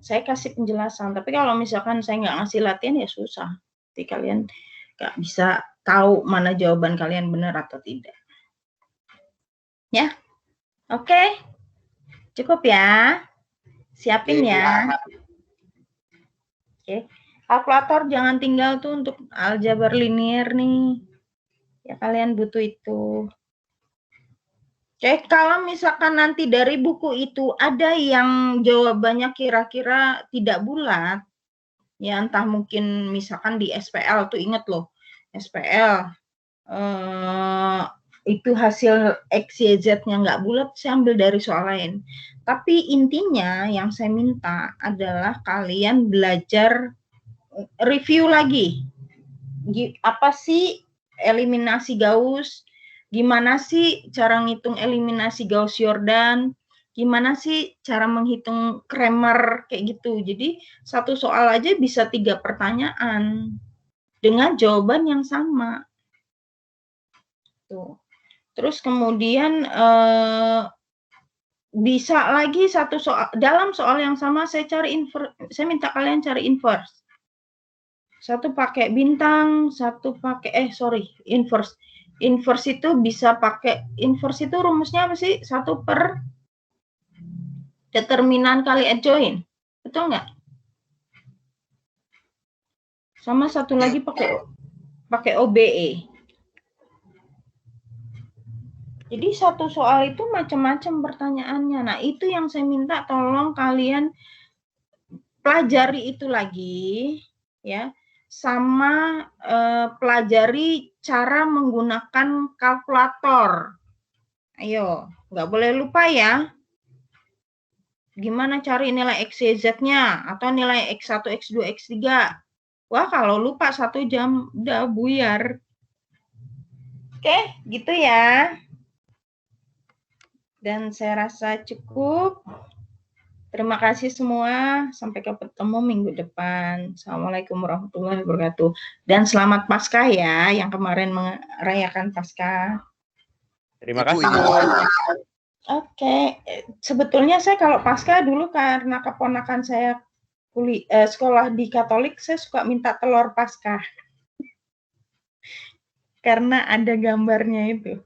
saya kasih penjelasan. Tapi kalau misalkan saya nggak ngasih latihan ya susah. Jadi kalian nggak bisa tahu mana jawaban kalian benar atau tidak. Ya, oke. Cukup ya. Siapin ya. Oke. Kalkulator jangan tinggal tuh untuk aljabar linier nih. Ya kalian butuh itu. Oke, kalau misalkan nanti dari buku itu ada yang jawabannya kira-kira tidak bulat, ya entah mungkin misalkan di SPL tuh inget loh, SPL itu hasil X, Y, Z-nya nggak bulat, saya ambil dari soal lain. Tapi intinya yang saya minta adalah kalian belajar review lagi. Apa sih eliminasi Gauss? Gimana sih cara ngitung eliminasi Gauss-Jordan? Gimana sih cara menghitung Kramer kayak gitu. Jadi satu soal aja bisa 3 pertanyaan dengan jawaban yang sama. Tuh. Terus kemudian bisa lagi satu soal dalam soal yang sama saya minta kalian cari inverse. Satu pakai bintang, satu pakai inverse. Inverse itu bisa pakai inverse itu rumusnya apa sih? 1 per determinan kali adjoint. Betul nggak? Sama satu lagi pakai OBE. Jadi satu soal itu macam-macam pertanyaannya. Nah, itu yang saya minta tolong kalian pelajari itu lagi ya. Sama pelajari cara menggunakan kalkulator. Ayo, nggak boleh lupa ya. Gimana cari nilai X, Y, Z-nya atau nilai X1, X2, X3. Wah, kalau lupa 1 jam udah buyar. Oke, gitu ya. Dan saya rasa cukup. Terima kasih semua. Sampai ketemu minggu depan. Assalamualaikum warahmatullahi wabarakatuh. Dan selamat Paskah ya, yang kemarin merayakan Paskah. Terima kasih. Oke. Sebetulnya saya kalau Paskah dulu karena keponakan saya sekolah di Katolik, saya suka minta telur Paskah. Karena ada gambarnya itu.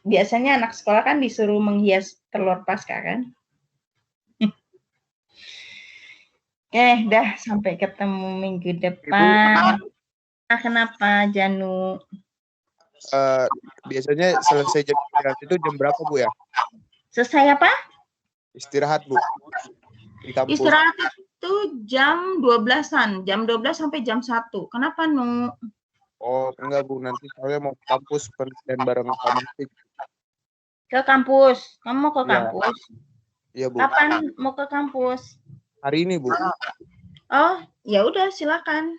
Biasanya anak sekolah kan disuruh menghias telur Paskah kan. Oke, dah sampai ketemu minggu depan. Kenapa, Janu? Biasanya selesai jam istirahat itu jam berapa, Bu ya? Selesai apa? Istirahat, Bu. Di kampus. Istirahat itu jam 12-an. Jam 12 sampai jam 1. Kenapa, Nu? Oh, enggak, Bu. Nanti soalnya mau ke kampus penelitian bareng kamu. Ke kampus? Kamu mau ke Iya. kampus? Iya, Bu. Kapan mau ke kampus? Hari ini, Bu. Oh, ya udah silakan.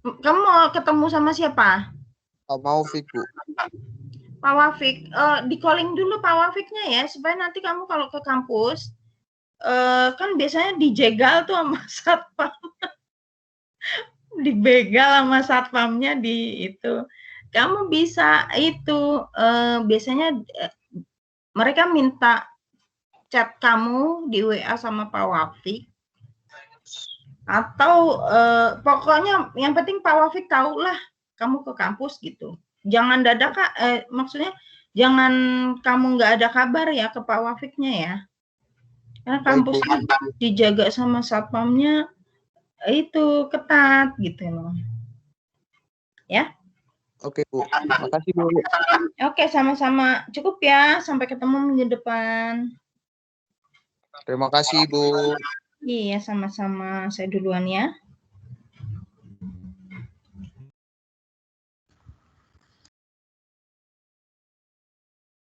Kamu mau ketemu sama siapa? Mau Fik, Bu. Pak Wafik. Di calling dulu Pak Wafiknya ya, supaya nanti kamu kalau ke kampus, kan biasanya dijegal tuh sama satpam. Dibegal sama satpamnya di itu. Kamu bisa itu, biasanya mereka minta chat kamu di WA sama Pak Wafik. Atau pokoknya yang penting Pak Wafik tahulah kamu ke kampus gitu. Jangan dadakan, maksudnya jangan kamu nggak ada kabar ya ke Pak Wafiknya ya. Karena kampusnya dijaga sama satpamnya itu ketat gitu loh. Ya. Oke, Bu. Makasih, Bu. Oke, sama-sama. Cukup ya. Sampai ketemu minggu depan. Terima kasih, Bu. Iya, sama-sama. Saya duluan ya.